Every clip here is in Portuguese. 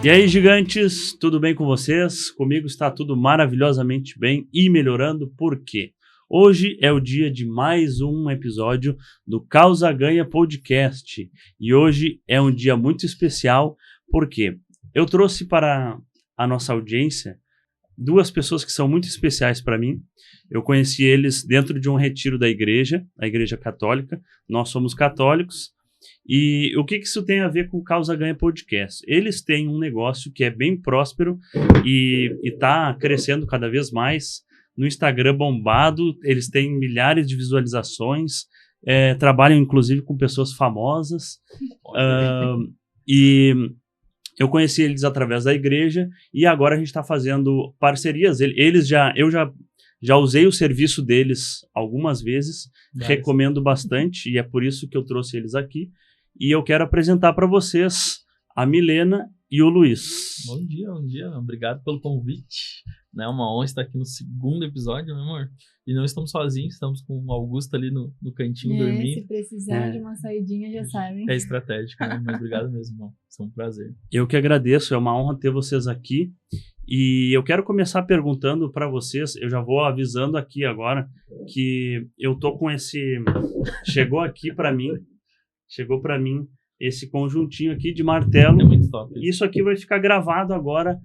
E aí, gigantes, tudo bem com vocês? Comigo está tudo maravilhosamente bem e melhorando, por quê? Hoje é o dia de mais um episódio do Causa Ganha Podcast e hoje é um dia muito especial porque eu trouxe para a nossa audiência duas pessoas que são muito especiais para mim. Eu conheci eles dentro de um retiro da igreja, a Igreja Católica. Nós somos católicos. E o que isso tem a ver com o Causa Ganha Podcast? Eles têm um negócio que é bem próspero e está crescendo cada vez mais. No Instagram bombado, eles têm milhares de visualizações, trabalham inclusive com pessoas famosas. E eu conheci eles através da igreja e agora a gente está fazendo parcerias. Eu já usei o serviço deles algumas vezes, recomendo bastante e é por isso que eu trouxe eles aqui. E eu quero apresentar para vocês a Milena e o Luiz. Bom dia. Obrigado pelo convite. É uma honra estar aqui no segundo episódio, meu amor. E não estamos sozinhos, estamos com o Augusto ali no cantinho dormindo. Se precisar de uma saidinha, já sabem. É estratégico, né? Mas obrigado mesmo, irmão. É um prazer. Eu que agradeço, é uma honra ter vocês aqui. E eu quero começar perguntando para vocês, eu já vou avisando aqui agora, que eu tô com esse... Chegou para mim esse conjuntinho aqui de martelo. É muito top. Isso aqui vai ficar gravado agora,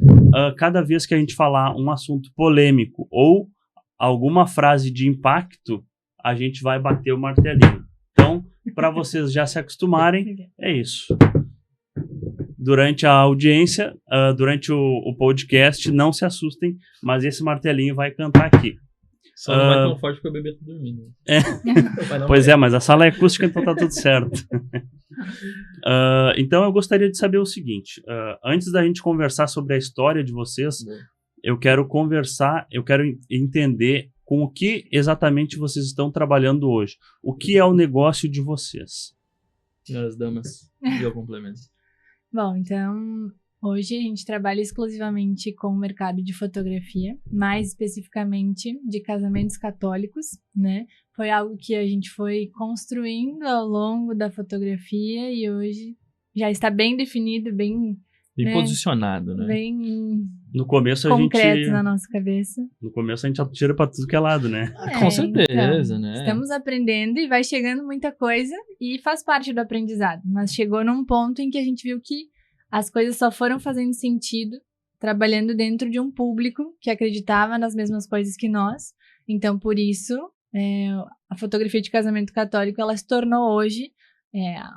cada vez que a gente falar um assunto polêmico ou alguma frase de impacto, a gente vai bater o martelinho. Então, para vocês já se acostumarem, é isso. Durante a audiência, durante o podcast, não se assustem, mas esse martelinho vai cantar aqui. Só não vai tão forte porque o bebê tá dormindo. Pois é, mas a sala é acústica, então tá tudo certo. Então eu gostaria de saber o seguinte, antes da gente conversar sobre a história de vocês, eu quero entender com o que exatamente vocês estão trabalhando hoje. O que é o negócio de vocês? Senhoras damas, e eu complemento. Bom, então, hoje a gente trabalha exclusivamente com o mercado de fotografia, mais especificamente de casamentos católicos, né? Foi algo que a gente foi construindo ao longo da fotografia e hoje já está bem definido, bem posicionado, né? Bem no começo concreto na nossa cabeça. No começo a gente atira para tudo que é lado, né? Com certeza, então, né? Estamos aprendendo e vai chegando muita coisa e faz parte do aprendizado. Mas chegou num ponto em que a gente viu que as coisas só foram fazendo sentido trabalhando dentro de um público que acreditava nas mesmas coisas que nós. Então, por isso, a fotografia de casamento católico, ela se tornou hoje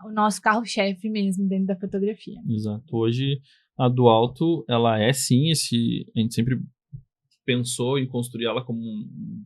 o nosso carro-chefe mesmo dentro da fotografia. Exato. Hoje, a do Alto, ela é sim a gente sempre pensou em construir ela como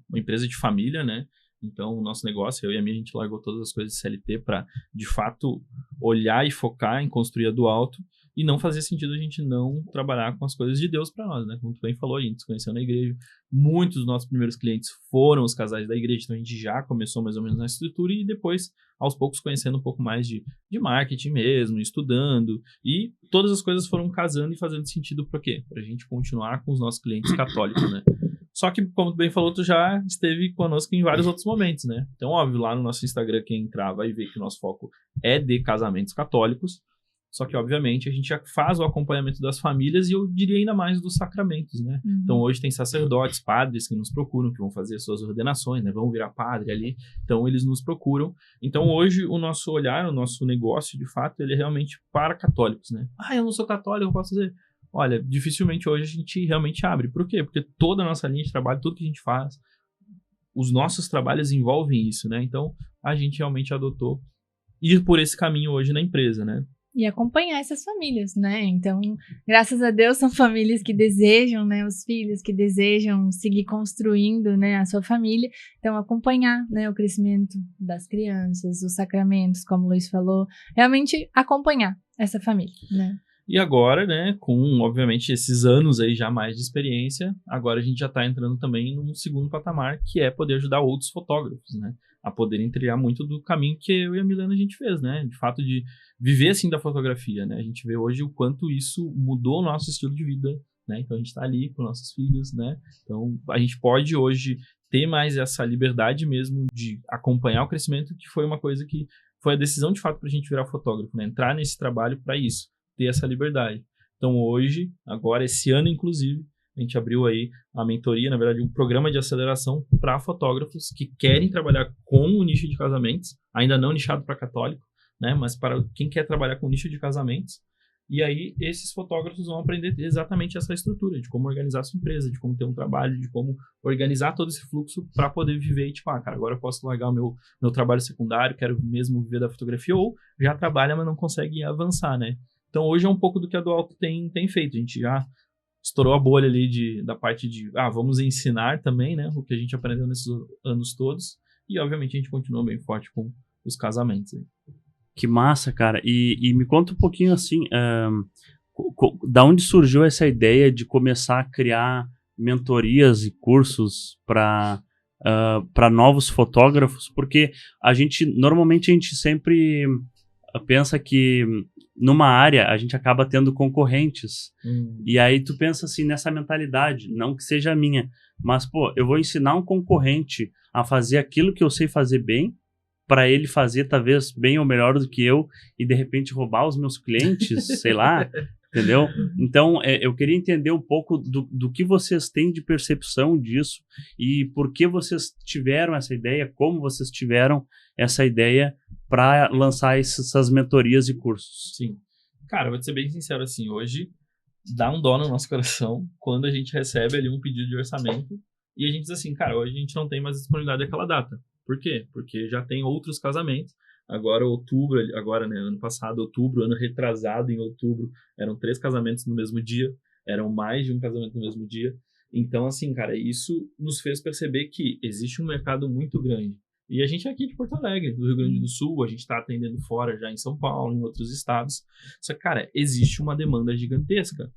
uma empresa de família, né? Então, o nosso negócio, eu e a minha, a gente largou todas as coisas de CLT para, de fato, olhar e focar em construir a do Alto. E não fazia sentido a gente não trabalhar com as coisas de Deus para nós, né? Como tu bem falou, a gente se conheceu na igreja. Muitos dos nossos primeiros clientes foram os casais da igreja, então a gente já começou mais ou menos na estrutura e depois, aos poucos, conhecendo um pouco mais de marketing mesmo, estudando. E todas as coisas foram casando e fazendo sentido para quê? Para a gente continuar com os nossos clientes católicos, né? Só que, como tu bem falou, tu já esteve conosco em vários outros momentos, né? Então, óbvio, lá no nosso Instagram, quem entrar vai ver que o nosso foco é de casamentos católicos. Só que, obviamente, a gente já faz o acompanhamento das famílias e eu diria ainda mais dos sacramentos, né? Uhum. Então, hoje tem sacerdotes, padres que nos procuram, que vão fazer as suas ordenações, né? Vão virar padre ali. Então, eles nos procuram. Então, hoje, o nosso olhar, o nosso negócio, de fato, ele é realmente para católicos, né? Eu não sou católico, eu posso fazer... Olha, dificilmente hoje a gente realmente abre. Por quê? Porque toda a nossa linha de trabalho, tudo que a gente faz, os nossos trabalhos envolvem isso, né? Então, a gente realmente adotou ir por esse caminho hoje na empresa, né? E acompanhar essas famílias, né? Então, graças a Deus, são famílias que desejam, né? Os filhos que desejam seguir construindo, né? A sua família. Então, acompanhar, né? O crescimento das crianças, os sacramentos, como o Luiz falou. Realmente, acompanhar essa família, né? E agora, né, com, obviamente, esses anos aí já mais de experiência, agora a gente já está entrando também num segundo patamar, que é poder ajudar outros fotógrafos, né, a poderem trilhar muito do caminho que eu e a Milena a gente fez, né, de fato de viver, assim, da fotografia, né, a gente vê hoje o quanto isso mudou o nosso estilo de vida, né, então a gente está ali com nossos filhos, né, então a gente pode hoje ter mais essa liberdade mesmo de acompanhar o crescimento, que foi uma coisa que foi a decisão, de fato, para a gente virar fotógrafo, né, entrar nesse trabalho para isso, ter essa liberdade. Então hoje, agora esse ano inclusive, a gente abriu aí a mentoria, na verdade um programa de aceleração para fotógrafos que querem trabalhar com o nicho de casamentos, ainda não nichado para católico, né, mas para quem quer trabalhar com o nicho de casamentos. E aí esses fotógrafos vão aprender exatamente essa estrutura, de como organizar a sua empresa, de como ter um trabalho, de como organizar todo esse fluxo para poder viver e tipo, cara, agora eu posso largar o meu trabalho secundário, quero mesmo viver da fotografia, ou já trabalha, mas não consegue avançar, né? Então hoje é um pouco do que a Dualto tem feito. A gente já estourou a bolha ali da parte de, vamos ensinar também, né? O que a gente aprendeu nesses anos todos. E obviamente a gente continua bem forte com os casamentos aí. Que massa, cara. E me conta um pouquinho assim, da onde surgiu essa ideia de começar a criar mentorias e cursos para novos fotógrafos? Porque normalmente a gente sempre pensa que numa área a gente acaba tendo concorrentes. E aí tu pensa assim nessa mentalidade, não que seja a minha, mas pô, eu vou ensinar um concorrente a fazer aquilo que eu sei fazer bem, para ele fazer talvez bem ou melhor do que eu e de repente roubar os meus clientes, sei lá, entendeu? Então eu queria entender um pouco do que vocês têm de percepção disso e por que vocês tiveram essa ideia, como vocês tiveram essa ideia para lançar essas mentorias e cursos. Sim. Cara, eu vou te ser bem sincero assim, hoje dá um dó no nosso coração quando a gente recebe ali um pedido de orçamento e a gente diz assim, cara, hoje a gente não tem mais disponibilidade daquela data. Por quê? Porque já tem outros casamentos. Agora, né, ano passado, outubro, ano retrasado, em outubro, eram 3 casamentos no mesmo dia, eram mais de um casamento no mesmo dia. Então, assim, cara, isso nos fez perceber que existe um mercado muito grande. E a gente é aqui de Porto Alegre, do Rio Grande do Sul, a gente está atendendo fora já em São Paulo, em outros estados. Só que, cara, existe uma demanda gigantesca.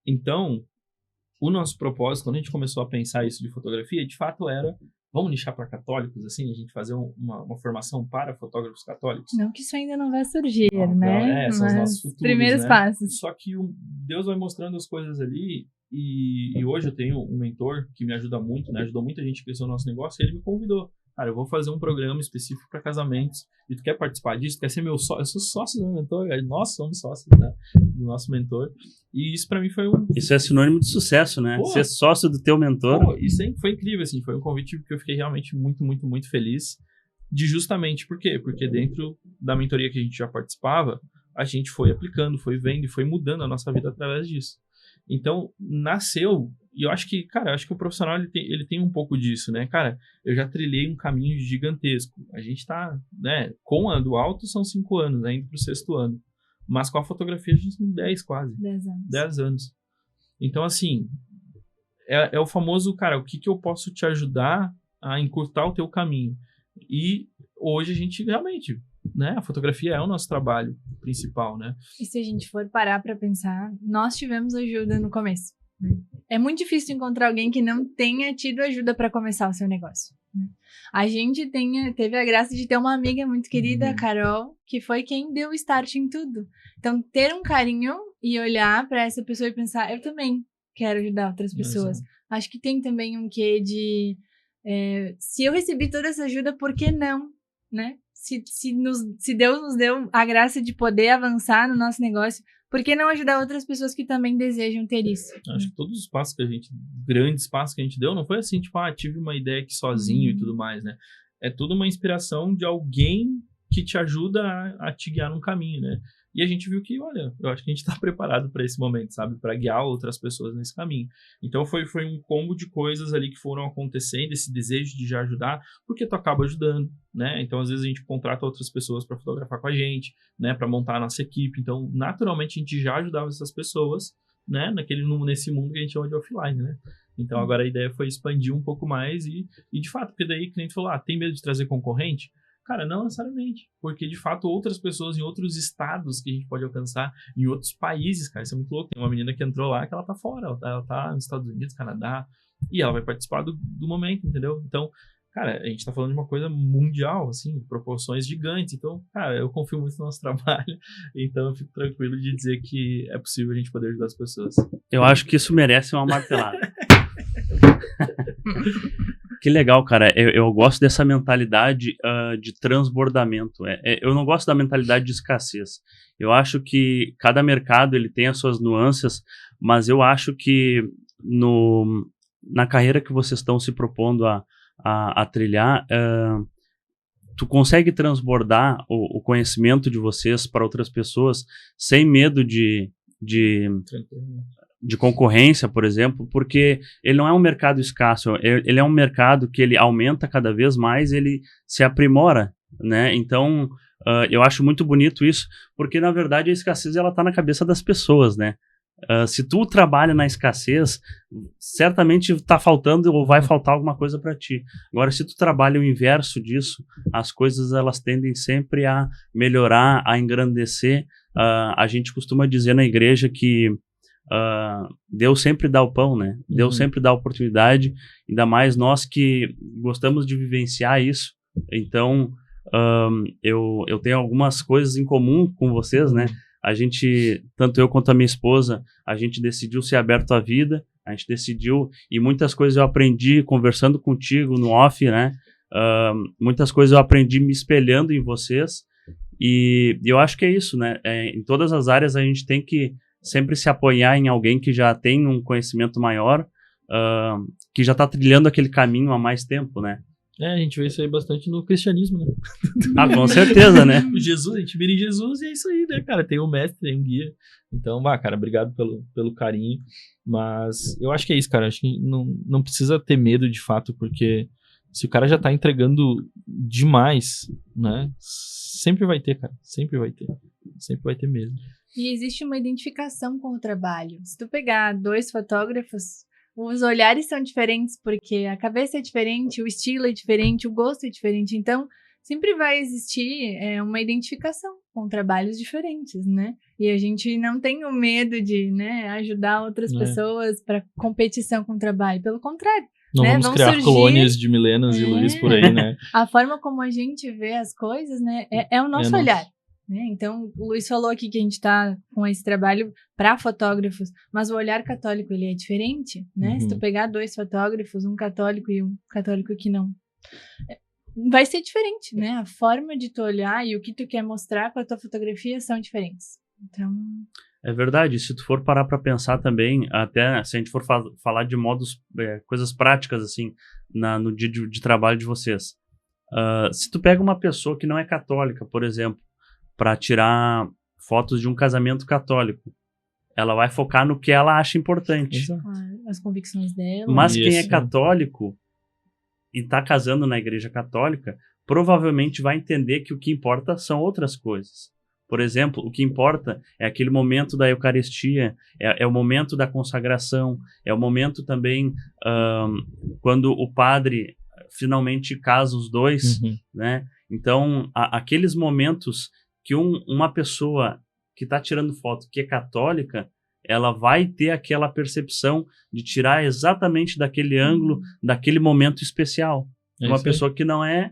Então, o nosso propósito, quando a gente começou a pensar isso de fotografia, de fato era, vamos nichar para católicos, assim, a gente fazer uma formação para fotógrafos católicos? Não que isso ainda não vai surgir, não, né? São os nossos futuros, primeiros né? passos. Só que Deus vai mostrando as coisas ali, e hoje eu tenho um mentor que me ajuda muito, né? Ajudou muita gente a crescer o nosso negócio, e ele me convidou. Cara, eu vou fazer um programa específico para casamentos, e tu quer participar disso? Quer ser meu sócio? Eu sou sócio do meu mentor, nós somos sócios, né, do nosso mentor, e isso para mim foi Isso é sinônimo de sucesso, né? Pô, ser sócio do teu mentor. Pô, isso aí foi incrível, assim, foi um convite que eu fiquei realmente muito, muito, muito feliz, de justamente por quê? Porque dentro da mentoria que a gente já participava, a gente foi aplicando, foi vendo e foi mudando a nossa vida através disso. Então, nasceu, e eu acho que, cara, acho que o profissional ele tem um pouco disso, né? Cara, eu já trilhei um caminho gigantesco. A gente tá, né, com a Dualto são 5 anos, né, indo pro 6º ano. Mas com a fotografia a gente tem 10 quase. 10 anos. 10 anos. Então, assim, é o famoso, cara, o que eu posso te ajudar a encurtar o teu caminho? E hoje a gente realmente, né, a fotografia é o nosso trabalho principal, né? E se a gente for parar para pensar, nós tivemos ajuda no começo. Né? É muito difícil encontrar alguém que não tenha tido ajuda para começar o seu negócio. Né? A gente teve a graça de ter uma amiga muito querida, a Carol, que foi quem deu o start em tudo. Então, ter um carinho e olhar para essa pessoa e pensar, eu também quero ajudar outras pessoas. Acho que tem também um quê de... se eu recebi toda essa ajuda, por que não? Né? Se Deus nos deu a graça de poder avançar no nosso negócio, por que não ajudar outras pessoas que também desejam ter isso? Acho que todos os passos grandes passos que a gente deu, não foi assim, tipo, tive uma ideia aqui sozinho e tudo mais, né? É tudo uma inspiração de alguém que te ajuda a te guiar num caminho, né? E a gente viu que, olha, eu acho que a gente está preparado para esse momento, sabe? Para guiar outras pessoas nesse caminho. Então foi um combo de coisas ali que foram acontecendo, esse desejo de já ajudar, porque tu acaba ajudando, né? Então às vezes a gente contrata outras pessoas para fotografar com a gente, né? Para montar a nossa equipe. Então naturalmente a gente já ajudava essas pessoas, né? Nesse mundo que a gente chama de offline, né? Então agora a ideia foi expandir um pouco mais e de fato, porque daí o cliente falou, tem medo de trazer concorrente? Cara, não necessariamente, porque de fato outras pessoas em outros estados que a gente pode alcançar, em outros países, cara, isso é muito louco. Tem uma menina que entrou lá que ela tá fora, ela tá nos Estados Unidos, Canadá, e ela vai participar do momento, entendeu? Então, cara, a gente tá falando de uma coisa mundial, assim, proporções gigantes. Então, cara, eu confio muito no nosso trabalho, então eu fico tranquilo de dizer que é possível a gente poder ajudar as pessoas. Eu acho que isso merece uma martelada. Que legal, cara. Eu gosto dessa mentalidade de transbordamento. Eu não gosto da mentalidade de escassez. Eu acho que cada mercado ele tem as suas nuances, mas eu acho que na carreira que vocês estão se propondo a trilhar, tu consegue transbordar o conhecimento de vocês para outras pessoas sem medo de concorrência, por exemplo, porque ele não é um mercado escasso, ele é um mercado que ele aumenta cada vez mais, ele se aprimora, né? Então, eu acho muito bonito isso, porque na verdade a escassez ela está na cabeça das pessoas, né? Se tu trabalha na escassez, certamente está faltando ou vai faltar alguma coisa para ti. Agora, se tu trabalha o inverso disso, as coisas elas tendem sempre a melhorar, a engrandecer. A gente costuma dizer na igreja que Deus sempre dá o pão, né? Deus sempre dá a oportunidade, ainda mais nós que gostamos de vivenciar isso. Então, eu tenho algumas coisas em comum com vocês, né? A gente, tanto eu quanto a minha esposa, a gente decidiu ser aberto à vida, a gente decidiu, e muitas coisas eu aprendi conversando contigo no off, né? Muitas coisas eu aprendi me espelhando em vocês, e eu acho que é isso, né? Em todas as áreas a gente tem que sempre se apoiar em alguém que já tem um conhecimento maior, que já está trilhando aquele caminho há mais tempo, né? A gente vê isso aí bastante no cristianismo, né? Com certeza, né? Jesus, a gente mira em Jesus e é isso aí, né, cara? Tem um mestre, tem um guia. Então, cara, obrigado pelo carinho. Mas eu acho que é isso, cara. Acho que não precisa ter medo de fato, porque se o cara já tá entregando demais, né? Sempre vai ter, cara. Sempre vai ter. Sempre vai ter mesmo. E existe uma identificação com o trabalho. Se tu pegar 2 fotógrafos, os olhares são diferentes porque a cabeça é diferente, o estilo é diferente, o gosto é diferente. Então, sempre vai existir uma identificação com trabalhos diferentes, né? E a gente não tem o medo de, né, ajudar outras pessoas para competição com o trabalho. Pelo contrário. Não vamos criar colônias de Milenas e Luiz por aí, né? A forma como a gente vê as coisas, né, é o nosso olhar. Né? Então, o Luiz falou aqui que a gente está com esse trabalho para fotógrafos, mas o olhar católico ele é diferente, né? Se tu pegar 2 fotógrafos, um católico e um católico que não, vai ser diferente, né? A forma de tu olhar e o que tu quer mostrar com a tua fotografia são diferentes. Então... É verdade, se tu for parar para pensar também, até se a gente for falar de modos, coisas práticas assim, no dia de trabalho de vocês. Se tu pega uma pessoa que não é católica, por exemplo, para tirar fotos de um casamento católico, ela vai focar no que ela acha importante. As convicções dela. Mas quem é católico e está casando na igreja católica, provavelmente vai entender que o que importa são outras coisas. Por exemplo, o que importa é aquele momento da Eucaristia, é o momento da consagração, é o momento também quando o padre finalmente casa os dois, né? Então, aqueles momentos que uma pessoa que está tirando foto, que é católica, ela vai ter aquela percepção de tirar exatamente daquele ângulo, daquele momento especial. Uma pessoa que não é,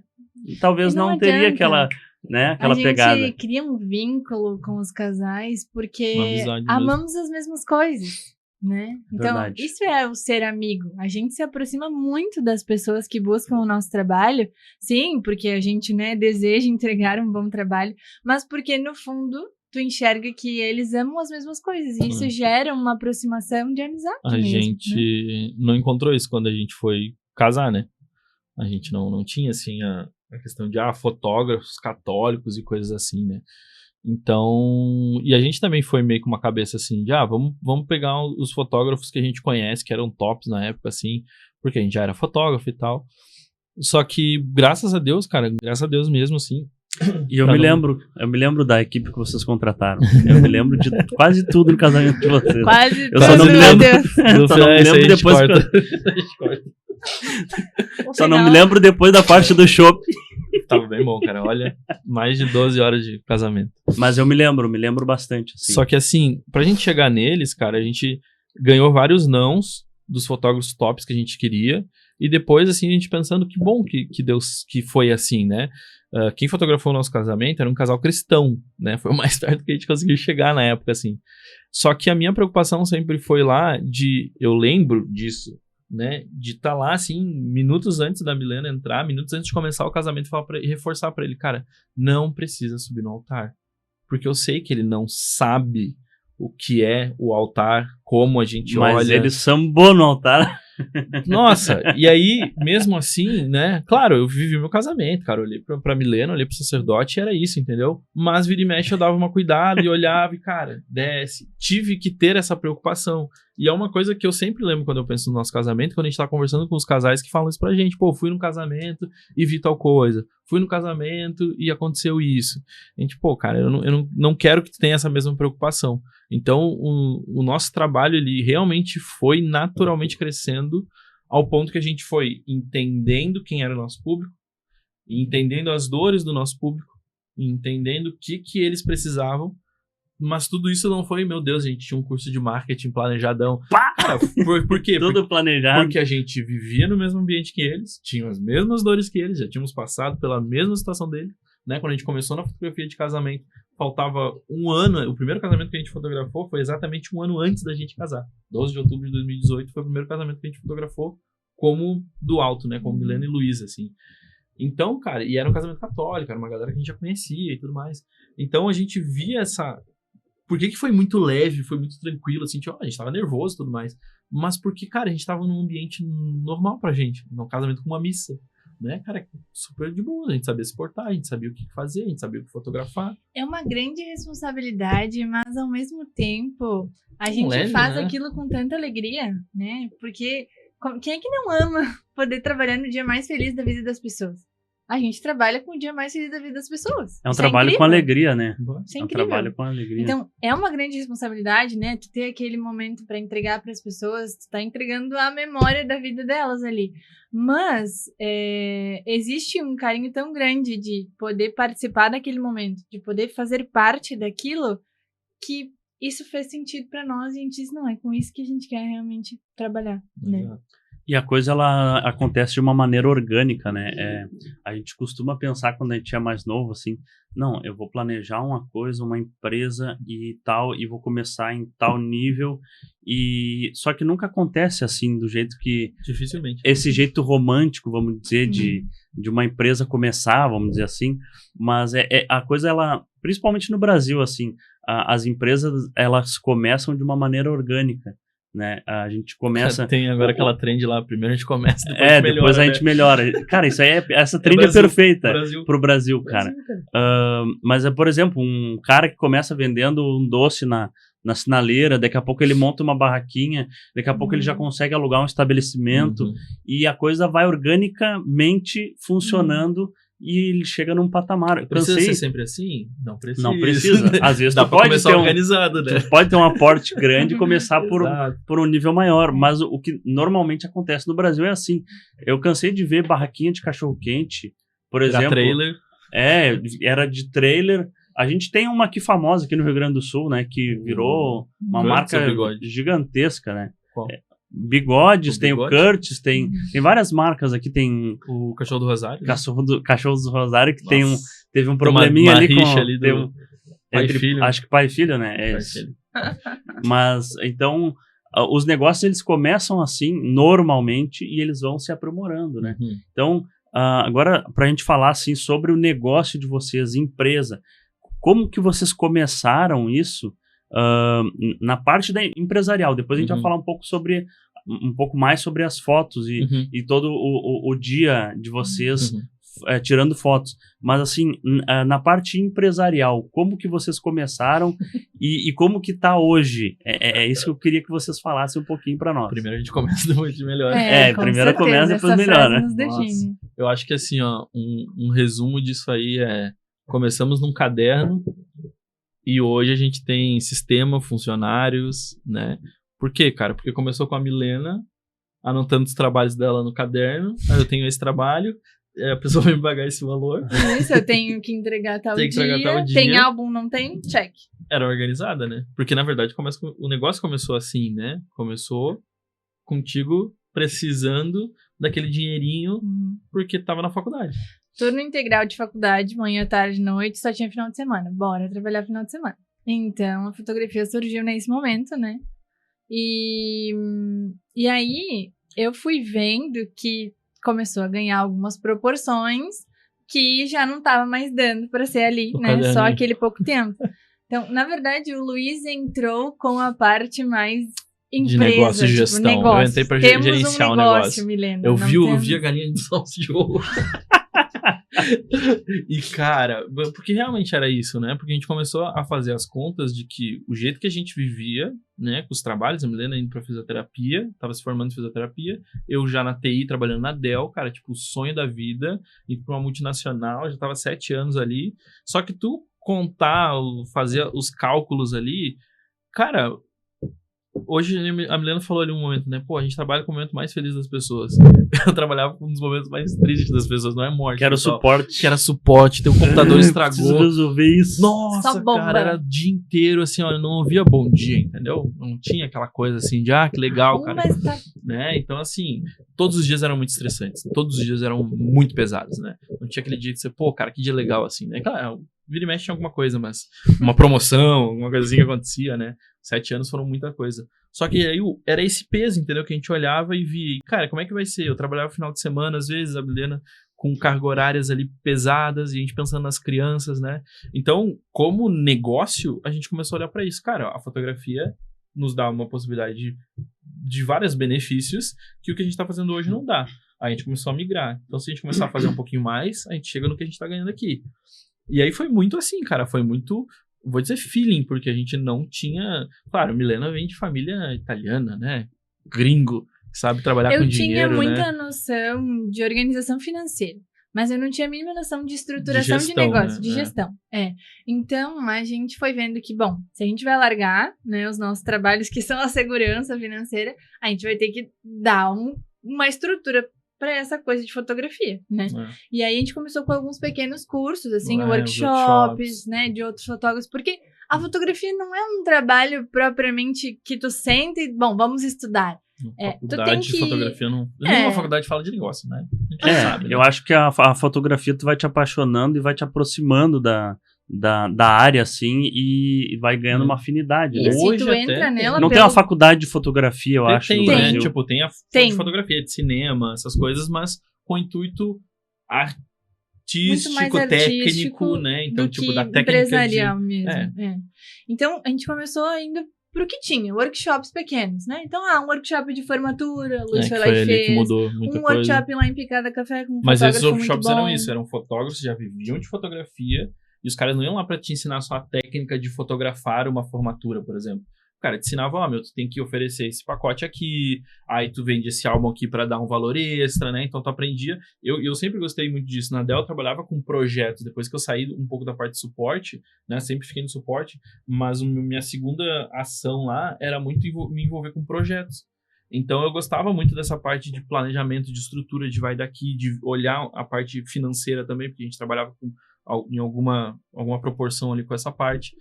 talvez não teria aquela, né, aquela pegada. A gente cria um vínculo com os casais porque amamos as mesmas coisas. Né? Então, verdade. Isso é o ser amigo. A gente se aproxima muito das pessoas que buscam o nosso trabalho, sim, porque a gente, né, deseja entregar um bom trabalho, mas porque, no fundo, tu enxerga que eles amam as mesmas coisas, e isso gera uma aproximação de amizade A gente não encontrou isso quando a gente foi casar, né? A gente não tinha, assim, a questão de, fotógrafos católicos e coisas assim, né? Então, e a gente também foi meio com uma cabeça assim de, vamos pegar os fotógrafos que a gente conhece, que eram tops na época, assim, porque a gente já era fotógrafo e tal. Só que, graças a Deus, cara, graças a Deus mesmo, assim. E eu me lembro da equipe que vocês contrataram. Eu me lembro de quase tudo no casamento de vocês. Quase tudo, só não me lembro, só não me lembro depois. Só não me lembro depois da parte do shopping. Tava bem bom, cara. Olha, mais de 12 horas de casamento. Mas eu me lembro bastante. Assim. Só que assim, pra gente chegar neles, cara, a gente ganhou vários nãos dos fotógrafos tops que a gente queria. E depois, assim, a gente pensando que bom que Deus, que foi assim, né? Quem fotografou o nosso casamento era um casal cristão, né? Foi o mais perto que a gente conseguiu chegar na época, assim. Só que a minha preocupação sempre foi lá eu lembro disso, né, de estar lá, assim, minutos antes da Milena entrar, minutos antes de começar o casamento, e reforçar pra ele, cara, não precisa subir no altar. Porque eu sei que ele não sabe o que é o altar, como a gente olha. Mas ele sambou no altar. Nossa, e aí, mesmo assim, né? Claro, eu vivi meu casamento, cara. Eu olhei pra Milena, olhei pro sacerdote e era isso, entendeu? Mas vira e mexe eu dava uma cuidada e olhava e, cara, desce. Tive que ter essa preocupação. E é uma coisa que eu sempre lembro quando eu penso no nosso casamento, quando a gente tá conversando com os casais que falam isso pra gente. Pô, fui no casamento e vi tal coisa. Fui no casamento e aconteceu isso. A gente, pô, cara, eu não quero que tu tenha essa mesma preocupação. Então, o nosso trabalho, ele realmente foi naturalmente crescendo ao ponto que a gente foi entendendo quem era o nosso público, entendendo as dores do nosso público, entendendo o que eles precisavam, mas tudo isso não foi, meu Deus, a gente tinha um curso de marketing planejadão. Cara, por quê? Tudo planejado. Porque a gente vivia no mesmo ambiente que eles, tinha as mesmas dores que eles, já tínhamos passado pela mesma situação deles, né? Quando a gente começou na fotografia de casamento, faltava um ano, o primeiro casamento que a gente fotografou foi exatamente um ano antes da gente casar. 12 de outubro de 2018 foi o primeiro casamento que a gente fotografou como do alto, né? Como Milena e Luísa, assim. Então, cara, e era um casamento católico, era uma galera que a gente já conhecia e tudo mais. Então a gente via essa... Por que foi muito leve, foi muito tranquilo, assim, a gente tava nervoso e tudo mais. Mas porque, cara, a gente tava num ambiente normal pra gente, num casamento com uma missa. Né, cara, super de boa, a gente sabia se portar, a gente sabia o que fazer, a gente sabia o que fotografar. É uma grande responsabilidade, mas ao mesmo tempo a gente leve, faz né? aquilo com tanta alegria, né? Porque quem é que não ama poder trabalhar no dia mais feliz da vida das pessoas? A gente trabalha com o dia mais feliz da vida das pessoas. É um Isso trabalho incrível. com alegria, né? Isso é É um incrível. trabalho com alegria. Então, é uma grande responsabilidade, né? Tu ter aquele momento pra entregar pras pessoas, tu tá entregando a memória da vida delas ali. Mas existe um carinho tão grande de poder participar daquele momento, de poder fazer parte daquilo, que isso fez sentido pra nós e a gente disse, não, é com isso que a gente quer realmente trabalhar, né? Exato. E a coisa, ela acontece de uma maneira orgânica, né? A gente costuma pensar quando a gente é mais novo, assim, não, eu vou planejar uma coisa, uma empresa e tal, e vou começar em tal nível, e só que nunca acontece assim, do jeito que... Dificilmente. Esse jeito romântico, vamos dizer, de uma empresa começar, vamos dizer assim, mas a coisa, ela, principalmente no Brasil, assim, as empresas, elas começam de uma maneira orgânica. Né? A gente começa... Tem agora aquela trend lá, primeiro a gente começa, depois a gente melhora, depois a gente melhora. Cara, essa trend é perfeita pro Brasil, cara. Mas, por exemplo, um cara que começa vendendo um doce na sinaleira, daqui a pouco ele monta uma barraquinha, daqui a pouco ele já consegue alugar um estabelecimento, e a coisa vai organicamente funcionando, e ele chega num patamar. Precisa ser sempre assim? Não precisa. Não precisa. Às vezes dá tu pra pode começar ter organizado, né? Tu pode ter um aporte grande e começar por um nível maior, mas o que normalmente acontece no Brasil é assim. Eu cansei de ver barraquinha de cachorro-quente, por exemplo. Trailer. Era de trailer. A gente tem uma aqui famosa aqui no Rio Grande do Sul, né, que virou uma marca gigantesca, né? Qual? Bigodes, tem o Curtis, tem várias marcas aqui, tem o Cachorro do Rosário. Cachorro do Rosário, que teve um probleminha uma ali com... Ali do pai e filho. Acho que pai e filho, né? Mas, então, os negócios, eles começam assim, normalmente, e eles vão se aprimorando, né? Então, agora, pra gente falar, assim, sobre o negócio de vocês, empresa, como que vocês começaram isso na parte da empresarial? Depois a gente vai falar um pouco mais sobre as fotos e todo o dia de vocês tirando fotos. Mas assim, na parte empresarial, como que vocês começaram e como que tá hoje? É isso que eu queria que vocês falassem um pouquinho para nós. Primeiro a gente começa, depois a gente melhora. Primeiro começa, depois melhora. Eu acho que assim, ó, um resumo disso aí começamos num caderno e hoje a gente tem sistema, funcionários, né? Por quê, cara? Porque começou com a Milena anotando os trabalhos dela no caderno, aí eu tenho esse trabalho, a pessoa vai me pagar esse valor. Isso, eu tenho que entregar tal dia. Tem álbum, não tem? Check. Era organizada, né? Porque, na verdade, o negócio começou assim, né? Começou contigo precisando daquele dinheirinho porque tava na faculdade. Turno integral de faculdade, manhã, tarde, noite, só tinha final de semana. Bora trabalhar final de semana. Então, a fotografia surgiu nesse momento, né? E aí... eu fui vendo que começou a ganhar algumas proporções que já não estava mais dando para ser ali, O né? caderninho. Só aquele pouco tempo. Então, na verdade, o Luiz entrou com a parte mais empresa, negócio e tipo, gestão. Eu negócio. entrei pra Temos gerenciar um o negócio, negócio. Milena. Eu não vi a galinha dos ovos de ouro. E, cara, porque realmente era isso, né? Porque a gente começou a fazer as contas de que o jeito que a gente vivia, né, com os trabalhos, a Milena indo pra fisioterapia, tava se formando em fisioterapia, eu já na TI, trabalhando na Dell, cara, tipo, o sonho da vida, ir pra uma multinacional, já tava 7 anos ali. Só que tu contar, fazer os cálculos ali, cara... Hoje a Milena falou ali um momento, né? Pô, a gente trabalha com o momento mais feliz das pessoas. Eu trabalhava com um dos momentos mais tristes das pessoas, não é morte. Que era o pessoal. suporte. Que era suporte, teu computador Preciso estragou. resolver isso. Nossa, Só bomba. cara, era o dia inteiro assim, ó, eu não ouvia bom dia, entendeu? Não tinha aquela coisa assim de, que legal, cara. Mas tá... Né? Então, assim, todos os dias eram muito estressantes. Todos os dias eram muito pesados, né? Não tinha aquele dia que você, pô, cara, que dia legal, assim, né? Claro, vira e mexe tinha alguma coisa, mas uma promoção, alguma coisa assim que acontecia, né? 7 anos foram muita coisa. Só que aí era esse peso, entendeu? Que a gente olhava e via, cara, como é que vai ser? Eu trabalhava no final de semana, às vezes, a Milena com cargas horárias ali pesadas e a gente pensando nas crianças, né? Então, como negócio, a gente começou a olhar para isso. Cara, a fotografia nos dá uma possibilidade de vários benefícios que o que a gente tá fazendo hoje não dá. Aí a gente começou a migrar. Então, se a gente começar a fazer um pouquinho mais, a gente chega no que a gente tá ganhando aqui. E aí foi muito assim, cara, foi muito... Vou dizer feeling, porque a gente não tinha... Claro, Milena vem de família italiana, né? Gringo, que sabe trabalhar com dinheiro, Eu tinha muita né? noção de organização financeira, mas eu não tinha a mínima noção de estruturação de, gestão, negócio, né? de gestão. Então, a gente foi vendo que, bom, se a gente vai largar, né, os nossos trabalhos, que são a segurança financeira, a gente vai ter que dar uma estrutura para essa coisa de fotografia, né? E aí a gente começou com alguns pequenos cursos, assim, workshops, né, de outros fotógrafos, porque a fotografia não é um trabalho propriamente que tu senta e, bom, vamos estudar. Faculdade tu tem de que... fotografia não... Nenhuma faculdade fala de negócio, né? A gente sabe, né? Eu acho que a fotografia tu vai te apaixonando e vai te aproximando da área, assim, e vai ganhando uma afinidade, né? E se tu entra nela... Não tem uma faculdade de fotografia, eu acho, no Brasil. Né? Tipo, tem a de fotografia, de cinema, essas coisas, mas com intuito artístico, técnico, né? Então, tipo, da técnica empresarial mesmo. Então, a gente começou indo pro que tinha, workshops pequenos, né? Então, um workshop de formatura, o Luiz foi lá e fez. Que mudou muita coisa. Workshop lá em Picada Café com um Mas esses fotógrafo workshops muito bom. eram isso, eram fotógrafos que já viviam de fotografia e os caras não iam lá pra te ensinar só a técnica de fotografar uma formatura, por exemplo. O cara te ensinava, tu tem que oferecer esse pacote aqui, aí tu vende esse álbum aqui pra dar um valor extra, né? Então tu aprendia. Eu sempre gostei muito disso. Na Dell eu trabalhava com projetos. Depois que eu saí um pouco da parte de suporte, né? Sempre fiquei no suporte, mas minha segunda ação lá era muito me envolver com projetos. Então eu gostava muito dessa parte de planejamento, de estrutura, de vai daqui, de olhar a parte financeira também, porque a gente trabalhava em alguma proporção ali com essa parte.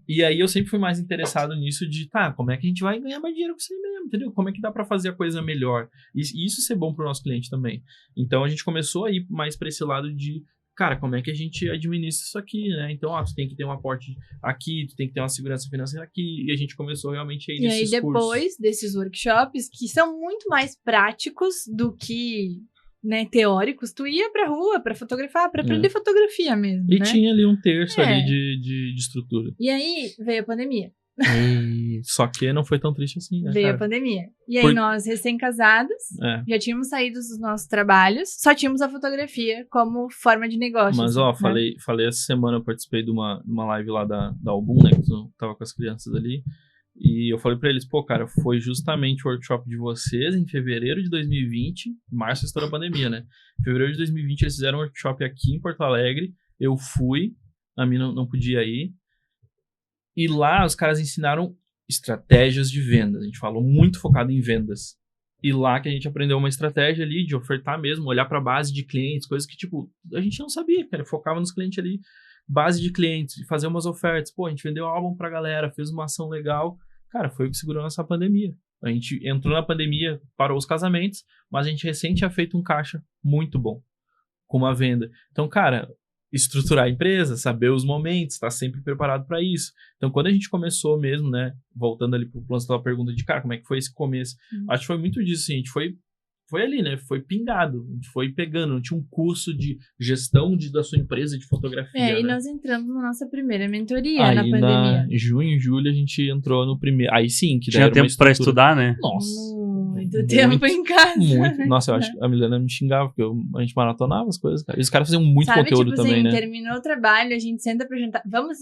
E aí eu sempre fui mais interessado nisso de, como é que a gente vai ganhar mais dinheiro com isso aí mesmo, entendeu? Como é que dá pra fazer a coisa melhor? E isso ser bom pro nosso cliente também. Então a gente começou a ir mais pra esse lado de, cara, como é que a gente administra isso aqui, né? Então, tu tem que ter um aporte aqui, tu tem que ter uma segurança financeira aqui, e a gente começou realmente a ir nesses cursos. E aí depois desses workshops, que são muito mais práticos do que... né, teóricos, tu ia pra rua pra fotografar, pra aprender fotografia mesmo, e né? tinha ali um terço ali de estrutura. E aí veio a pandemia. Só que não foi tão triste assim, né, Veio a pandemia. E aí nós, recém-casados, já tínhamos saído dos nossos trabalhos, só tínhamos a fotografia como forma de negócio. Mas, né? falei essa semana, eu participei de uma live lá da Album, né, que eu tava com as crianças ali. E eu falei pra eles, cara, foi justamente o workshop de vocês em fevereiro de 2020, março estourou a pandemia, né? Em fevereiro de 2020 eles fizeram um workshop aqui em Porto Alegre, eu fui, a mim não podia ir, e lá os caras ensinaram estratégias de vendas, a gente falou muito focado em vendas. E lá que a gente aprendeu uma estratégia ali de ofertar mesmo, olhar pra base de clientes, coisas que, tipo, a gente não sabia, cara, focava nos clientes ali, base de clientes, fazer umas ofertas. A gente vendeu álbum pra galera, fez uma ação legal. Cara, foi o que segurou nessa pandemia. A gente entrou na pandemia, parou os casamentos, mas a gente recém tinha feito um caixa muito bom com uma venda. Então, cara, estruturar a empresa, saber os momentos, estar sempre preparado para isso. Então, quando a gente começou mesmo, né, voltando ali pro plano da pergunta de, cara, como é que foi esse começo? Acho que foi muito disso, assim, a gente foi foi ali, né? Foi pingado. A gente foi pegando. Tinha um curso de gestão da sua empresa de fotografia, E né? nós entramos na nossa primeira mentoria Aí, na pandemia. junho e julho, a gente entrou no primeiro. Aí sim, que daí Tinha era uma tempo pra estrutura. estudar, né? Nossa. Muito tempo em casa. Muito. Nossa, eu acho que a Milena me xingava, porque a gente maratonava as coisas, cara. E os caras faziam muito Sabe, conteúdo tipo também, assim, né? terminou o trabalho, a gente senta pra jantar. Vamos.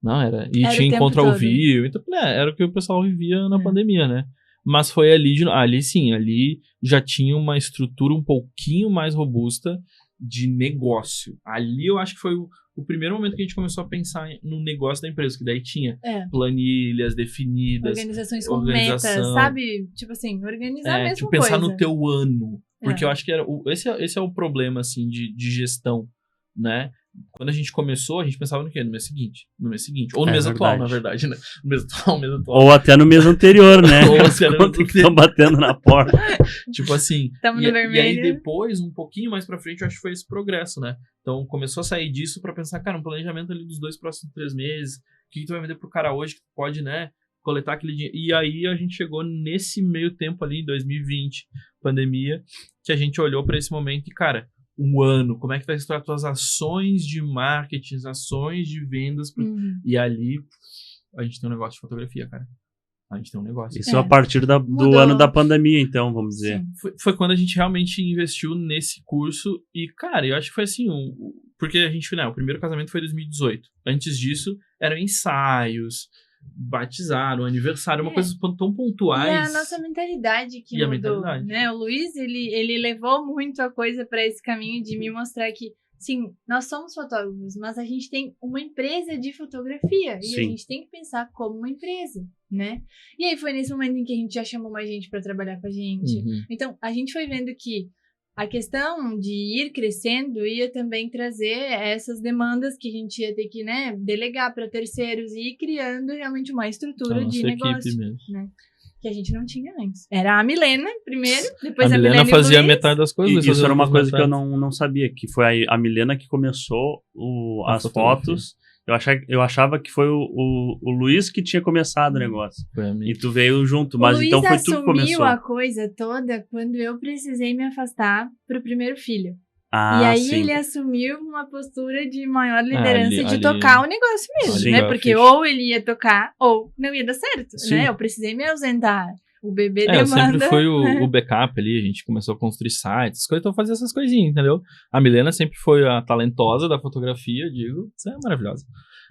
Não, era. E Era o tinha tempo encontro ao todo. vivo. Então, era o que o pessoal vivia na É. pandemia, né? Mas foi ali sim, ali já tinha uma estrutura um pouquinho mais robusta de negócio. Ali eu acho que foi o primeiro momento que a gente começou a pensar no negócio da empresa, que daí tinha planilhas definidas. Organizações com metas, sabe? Tipo assim, organizar mesmo tipo, pensar coisa. no teu ano. Porque eu acho que esse é o problema, assim, de gestão, né? Quando a gente começou, a gente pensava no quê? No mês seguinte. Ou no mês atual, na verdade, né? No mês atual. Ou até no mês anterior, né? Ou até no mês que estão batendo na porta. Tipo assim. Tamo no vermelho. E aí depois, um pouquinho mais pra frente, eu acho que foi esse progresso, né? Então começou a sair disso pra pensar, cara, um planejamento ali dos 2 próximos 3 meses. O que tu vai vender pro cara hoje que tu pode, né? Coletar aquele dinheiro. E aí a gente chegou nesse meio tempo ali, em 2020, pandemia, que a gente olhou pra esse momento e, cara, um ano, como é que vai estar as tuas ações de marketing, as ações de vendas. E ali a gente tem um negócio de fotografia, cara. A gente tem um negócio. Isso a partir do ano da pandemia, então, vamos dizer. Foi quando a gente realmente investiu nesse curso e, cara, eu acho que foi assim, porque a gente, né, o primeiro casamento foi em 2018. Antes disso, eram ensaios, batizaram, aniversário, uma coisa tão pontuais. E a nossa mentalidade que mudou, né? O Luiz, ele levou muito a coisa para esse caminho de me mostrar que, sim, nós somos fotógrafos, mas a gente tem uma empresa de fotografia e a gente tem que pensar como uma empresa, né? E aí foi nesse momento em que a gente já chamou mais gente para trabalhar com a gente. Então, a gente foi vendo que a questão de ir crescendo ia também trazer essas demandas que a gente ia ter que, né, delegar para terceiros e ir criando realmente uma estrutura de negócio, né? Que a gente não tinha antes. Era a Milena primeiro, depois a Milena fazia metade das coisas. Isso era uma coisa que eu não sabia, que foi a Milena que começou as fotos. Eu achava que foi o Luiz que tinha começado o negócio. E tu veio junto, mas então foi tu que começou. O Luiz assumiu a coisa toda quando eu precisei me afastar pro primeiro filho. E aí ele assumiu uma postura de maior liderança de tocar o negócio mesmo, né? Porque ou ele ia tocar ou não ia dar certo, né? Eu precisei me ausentar. O bebê demanda... sempre foi o backup ali, a gente começou a construir sites, então fazer essas coisinhas, entendeu? A Milena sempre foi a talentosa da fotografia, digo, isso é maravilhosa.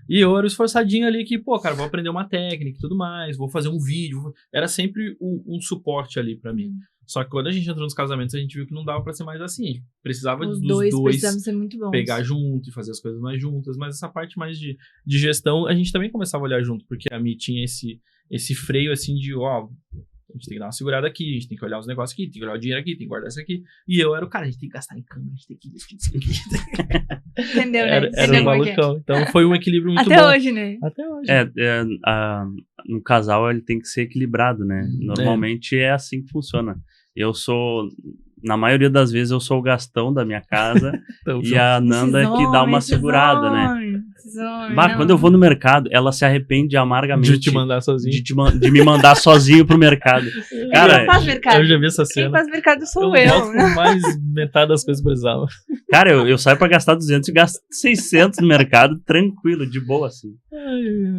E eu era o esforçadinho ali que, pô, cara, vou aprender uma técnica e tudo mais, vou fazer um vídeo, era sempre um suporte ali pra mim. Só que quando a gente entrou nos casamentos, a gente viu que não dava pra ser mais assim. A gente precisava dos dois ser muito bons. Pegar junto e fazer as coisas mais juntas. Mas essa parte mais de gestão, a gente também começava a olhar junto. Porque a Mi tinha esse freio assim de, a gente tem que dar uma segurada aqui, a gente tem que olhar os negócios aqui, tem que olhar o dinheiro aqui, tem que guardar isso aqui. E eu era o cara, a gente tem que gastar em câmera, a gente tem que investir nisso aqui. Entendeu, né? Era um malucão. Então foi um equilíbrio muito bom. Até hoje, né? Até hoje. No casal ele tem que ser equilibrado, né? Normalmente é assim que funciona. Na maioria das vezes eu sou o Gastão da minha casa e a Nanda é que dá uma segurada, né? Quando eu vou no mercado, ela se arrepende amargamente de te mandar sozinho. De me mandar sozinho pro mercado. Cara, eu já vi essa cena. Quem faz mercado sou eu. Com mais metade das coisas que precisava. Cara, eu saio pra gastar 200 e gasto 600 no mercado, tranquilo, de boa, assim.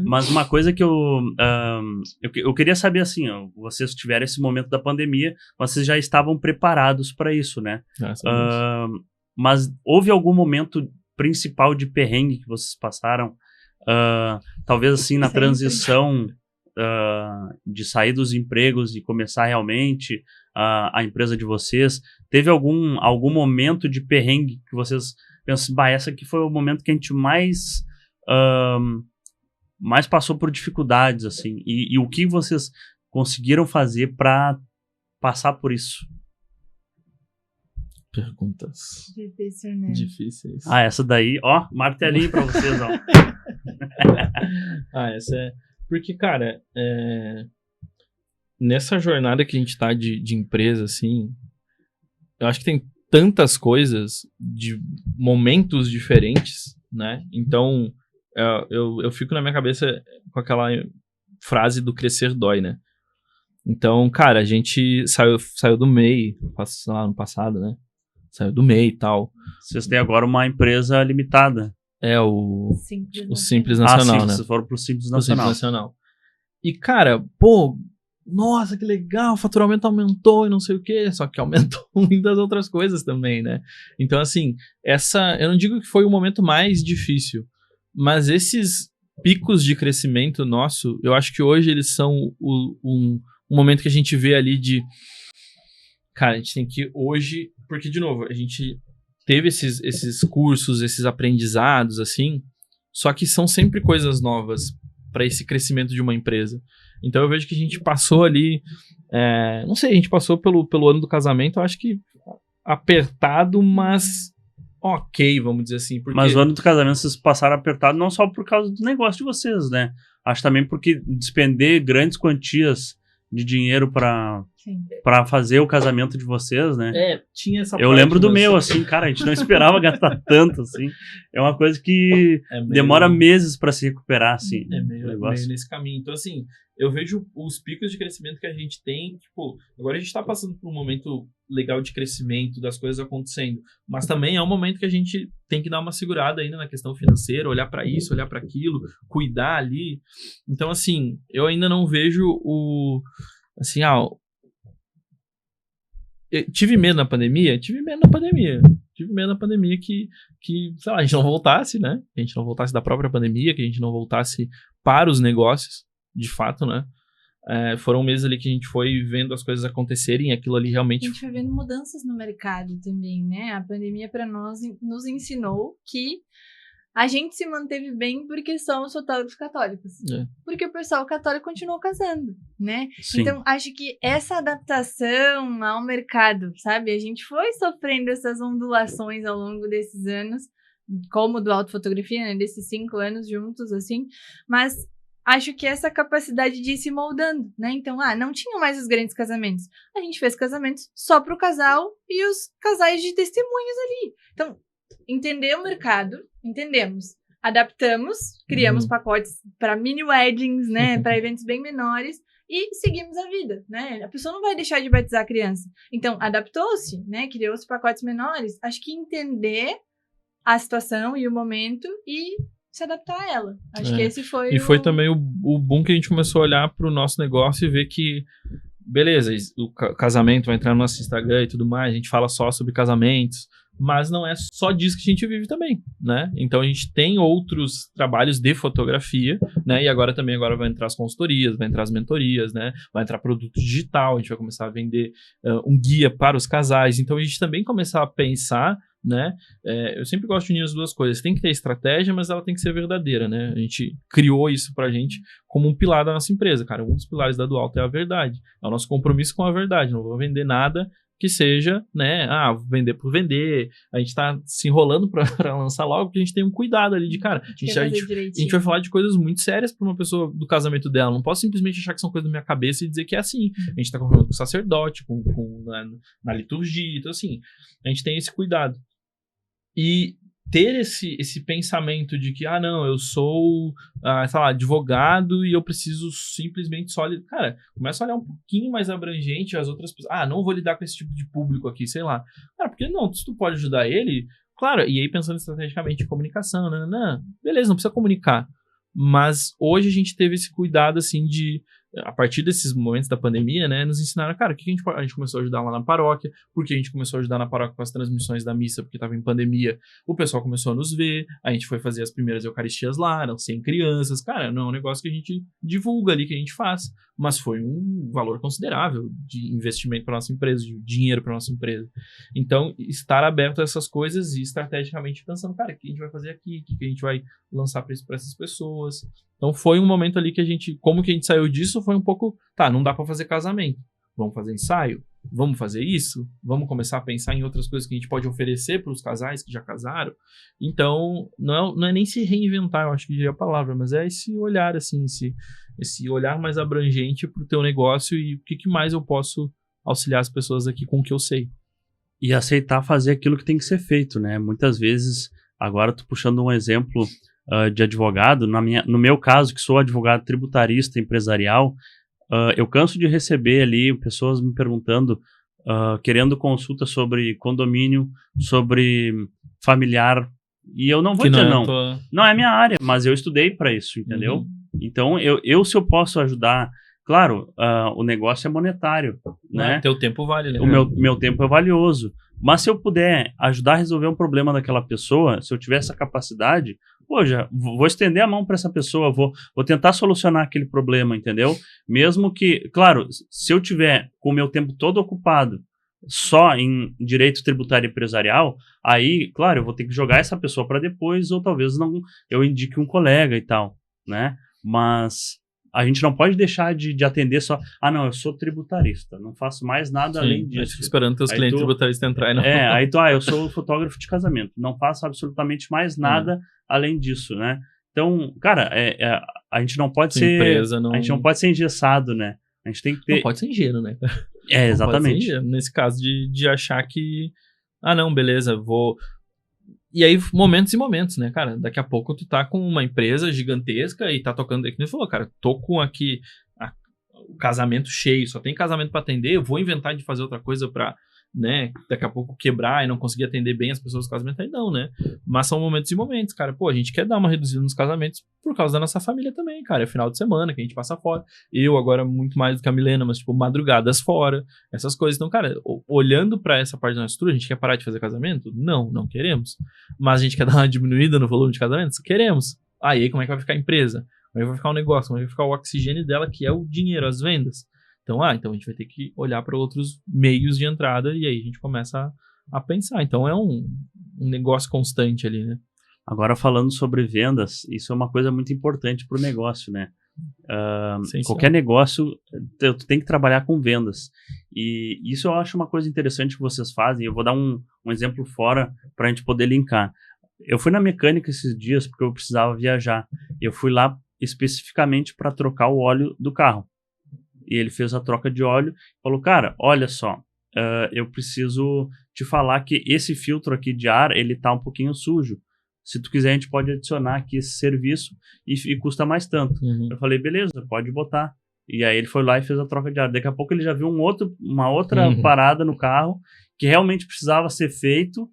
Mas uma coisa que eu queria saber, assim, vocês tiveram esse momento da pandemia, vocês já estavam preparados para isso, né? Mas houve algum momento principal de perrengue que vocês passaram? Talvez assim, na transição de sair dos empregos e começar realmente a empresa de vocês. Teve algum momento de perrengue que vocês pensam, essa aqui foi o momento que a gente mais passou por dificuldades, assim, e o que vocês conseguiram fazer para passar por isso? Perguntas difícil, né? Difíceis. Essa daí, martelinho pra vocês, ó. Essa é... Porque, cara, nessa jornada que a gente tá de empresa, assim, eu acho que tem tantas coisas de momentos diferentes, né? Então, eu fico na minha cabeça com aquela frase do crescer dói, né? Então, cara, a gente saiu do MEI, lá no passado, né? Saiu do MEI e tal. Vocês têm agora uma empresa limitada. O Simples Simples Nacional, sim, né? vocês foram pro Simples O Simples Nacional. Nacional. E, cara, pô, nossa, que legal, o faturamento aumentou e não sei o quê, só que aumentou muitas outras coisas também, né? Então, assim, eu não digo que foi o momento mais difícil, mas esses picos de crescimento nosso, eu acho que hoje eles são um momento que a gente vê ali de... Cara, a gente tem que hoje... Porque, de novo, a gente teve esses cursos, esses aprendizados, assim, só que são sempre coisas novas para esse crescimento de uma empresa. Então eu vejo que a gente passou ali, não sei, a gente passou pelo ano do casamento, eu acho que apertado, mas ok, vamos dizer assim. Porque... Mas o ano do casamento vocês passaram apertado não só por causa do negócio de vocês, né? Acho também porque despender grandes quantias de dinheiro para fazer o casamento de vocês, né? Tinha essa Eu lembro do meu, assim, cara, a gente não esperava gastar tanto, assim. É uma coisa que demora meses para se recuperar, assim. Meio nesse caminho. Então, assim, eu vejo os picos de crescimento que a gente tem, tipo, agora a gente tá passando por um momento legal de crescimento, das coisas acontecendo, mas também é um momento que a gente tem que dar uma segurada ainda na questão financeira, olhar para isso, olhar para aquilo, cuidar ali. Então, assim, eu ainda não vejo eu tive medo na pandemia? Tive medo na pandemia que, sei lá, a gente não voltasse, né? Que a gente não voltasse da própria pandemia, que a gente não voltasse para os negócios, de fato, né? Foram meses ali que a gente foi vendo as coisas acontecerem, aquilo ali realmente... A gente foi vendo mudanças no mercado também, né? A pandemia para nós nos ensinou que a gente se manteve bem porque somos fotógrafos católicos. Porque o pessoal católico continuou casando, né? Sim. Então, acho que essa adaptação ao mercado, sabe? A gente foi sofrendo essas ondulações ao longo desses anos, como do autofotografia, né? Desses 5 anos juntos, assim. Mas acho que essa capacidade de ir se moldando, né? Então, não tinham mais os grandes casamentos. A gente fez casamentos só pro casal e os casais de testemunhas ali. Então, entender o mercado, entendemos, adaptamos, criamos pacotes para mini weddings, né? Para eventos bem menores e seguimos a vida, né? A pessoa não vai deixar de batizar a criança. Então, adaptou-se, né? Criou-se pacotes menores. Acho que entender a situação e o momento e se adaptar a ela. Acho que esse foi foi também o boom que a gente começou a olhar para o nosso negócio e ver que, beleza, o casamento vai entrar no nosso Instagram e tudo mais, a gente fala só sobre casamentos, mas não é só disso que a gente vive também, né? Então a gente tem outros trabalhos de fotografia, né? E agora vai entrar as consultorias, vai entrar as mentorias, né? Vai entrar produto digital, a gente vai começar a vender um guia para os casais. Então a gente também começar a pensar, né? Eu sempre gosto de unir as duas coisas. Tem que ter estratégia, mas ela tem que ser verdadeira, né? A gente criou isso pra gente como um pilar da nossa empresa, cara. Um dos pilares da Dualto é a verdade. É o nosso compromisso com a verdade. Não vou vender nada que seja, né, vender por vender, a gente tá se enrolando pra lançar logo, porque a gente tem um cuidado ali de, cara, a gente vai falar de coisas muito sérias pra uma pessoa do casamento dela, não posso simplesmente achar que são coisas da minha cabeça e dizer que é assim, a gente tá conversando com o sacerdote, na liturgia, então assim, a gente tem esse cuidado. E ter esse pensamento de que, não, eu sou, sei lá, advogado e eu preciso simplesmente só... Cara, começa a olhar um pouquinho mais abrangente as outras pessoas. Não vou lidar com esse tipo de público aqui, sei lá. Cara, porque não, se tu pode ajudar ele, claro, e aí pensando estrategicamente em comunicação, beleza, não precisa comunicar. Mas hoje a gente teve esse cuidado, assim, de... A partir desses momentos da pandemia, né, nos ensinaram, cara, o que a gente começou a ajudar lá na paróquia, porque a gente começou a ajudar na paróquia com as transmissões da missa, porque estava em pandemia, o pessoal começou a nos ver, a gente foi fazer as primeiras eucaristias lá, eram 100 crianças, cara, não é um negócio que a gente divulga ali, que a gente faz, mas foi um valor considerável de investimento para nossa empresa, de dinheiro para nossa empresa. Então, estar aberto a essas coisas e estrategicamente pensando, cara, o que a gente vai fazer aqui, o que a gente vai lançar para essas pessoas. Então foi um momento ali que a gente, como que a gente saiu disso, foi um pouco, não dá para fazer casamento, vamos fazer ensaio, vamos fazer isso, vamos começar a pensar em outras coisas que a gente pode oferecer para os casais que já casaram. Então não é nem se reinventar, eu acho que é a palavra, mas é esse olhar assim, esse olhar mais abrangente para o teu negócio e o que mais eu posso auxiliar as pessoas aqui com o que eu sei. E aceitar fazer aquilo que tem que ser feito, né? Muitas vezes, agora tô puxando um exemplo de advogado, no meu caso, que sou advogado tributarista empresarial, eu canso de receber ali pessoas me perguntando, querendo consulta sobre condomínio, sobre familiar, e eu não vou dizer não. Não é minha área, mas eu estudei para isso, entendeu? Então, se eu posso ajudar, claro, o negócio é monetário, né? Teu tempo vale, né? O meu tempo é valioso. Mas se eu puder ajudar a resolver um problema daquela pessoa, se eu tiver essa capacidade, já vou estender a mão para essa pessoa, vou tentar solucionar aquele problema, entendeu? Mesmo que, claro, se eu tiver com o meu tempo todo ocupado só em direito tributário empresarial, aí, claro, eu vou ter que jogar essa pessoa para depois, ou talvez não, eu indique um colega e tal, né? Mas a gente não pode deixar de atender só, não, eu sou tributarista, não faço mais nada além disso. Fico esperando teus clientes tributaristas entrarem. Eu sou fotógrafo de casamento, não faço absolutamente mais nada além disso, né? Então, cara, a gente não pode ser... A gente não pode ser engessado, né? A gente tem que ter... Não pode ser ingênuo, né? Exatamente. Nesse caso de achar que... não, beleza, vou... E aí, momentos e momentos, né, cara? Daqui a pouco tu tá com uma empresa gigantesca e tá tocando... É que nem falou, cara, tô com aqui o casamento cheio, só tem casamento pra atender, eu vou inventar de fazer outra coisa pra, né, daqui a pouco quebrar e não conseguir atender bem as pessoas do casamento, aí não, né? Mas são momentos e momentos, cara. Pô, a gente quer dar uma reduzida nos casamentos por causa da nossa família também, cara. É final de semana que a gente passa fora. Eu agora muito mais do que a Milena, mas tipo, madrugadas fora, essas coisas. Então, cara, olhando pra essa parte da nossa estrutura, a gente quer parar de fazer casamento? Não queremos. Mas a gente quer dar uma diminuída no volume de casamentos? Queremos. E aí como é que vai ficar a empresa? Como é que vai ficar o negócio? Como é que vai ficar o oxigênio dela, que é o dinheiro, as vendas? Então, então a gente vai ter que olhar para outros meios de entrada e aí a gente começa a pensar. Então, é um negócio constante ali, né? Agora, falando sobre vendas, isso é uma coisa muito importante para o negócio, né? Qualquer negócio, tu tem que trabalhar com vendas. E isso eu acho uma coisa interessante que vocês fazem. Eu vou dar um exemplo fora para a gente poder linkar. Eu fui na mecânica esses dias porque eu precisava viajar. Eu fui lá especificamente para trocar o óleo do carro. E ele fez a troca de óleo e falou, cara, olha só, eu preciso te falar que esse filtro aqui de ar, ele tá um pouquinho sujo. Se tu quiser, a gente pode adicionar aqui esse serviço e custa mais tanto. Eu falei, beleza, pode botar. E aí ele foi lá e fez a troca de ar. Daqui a pouco ele já viu uma outra parada no carro que realmente precisava ser feito.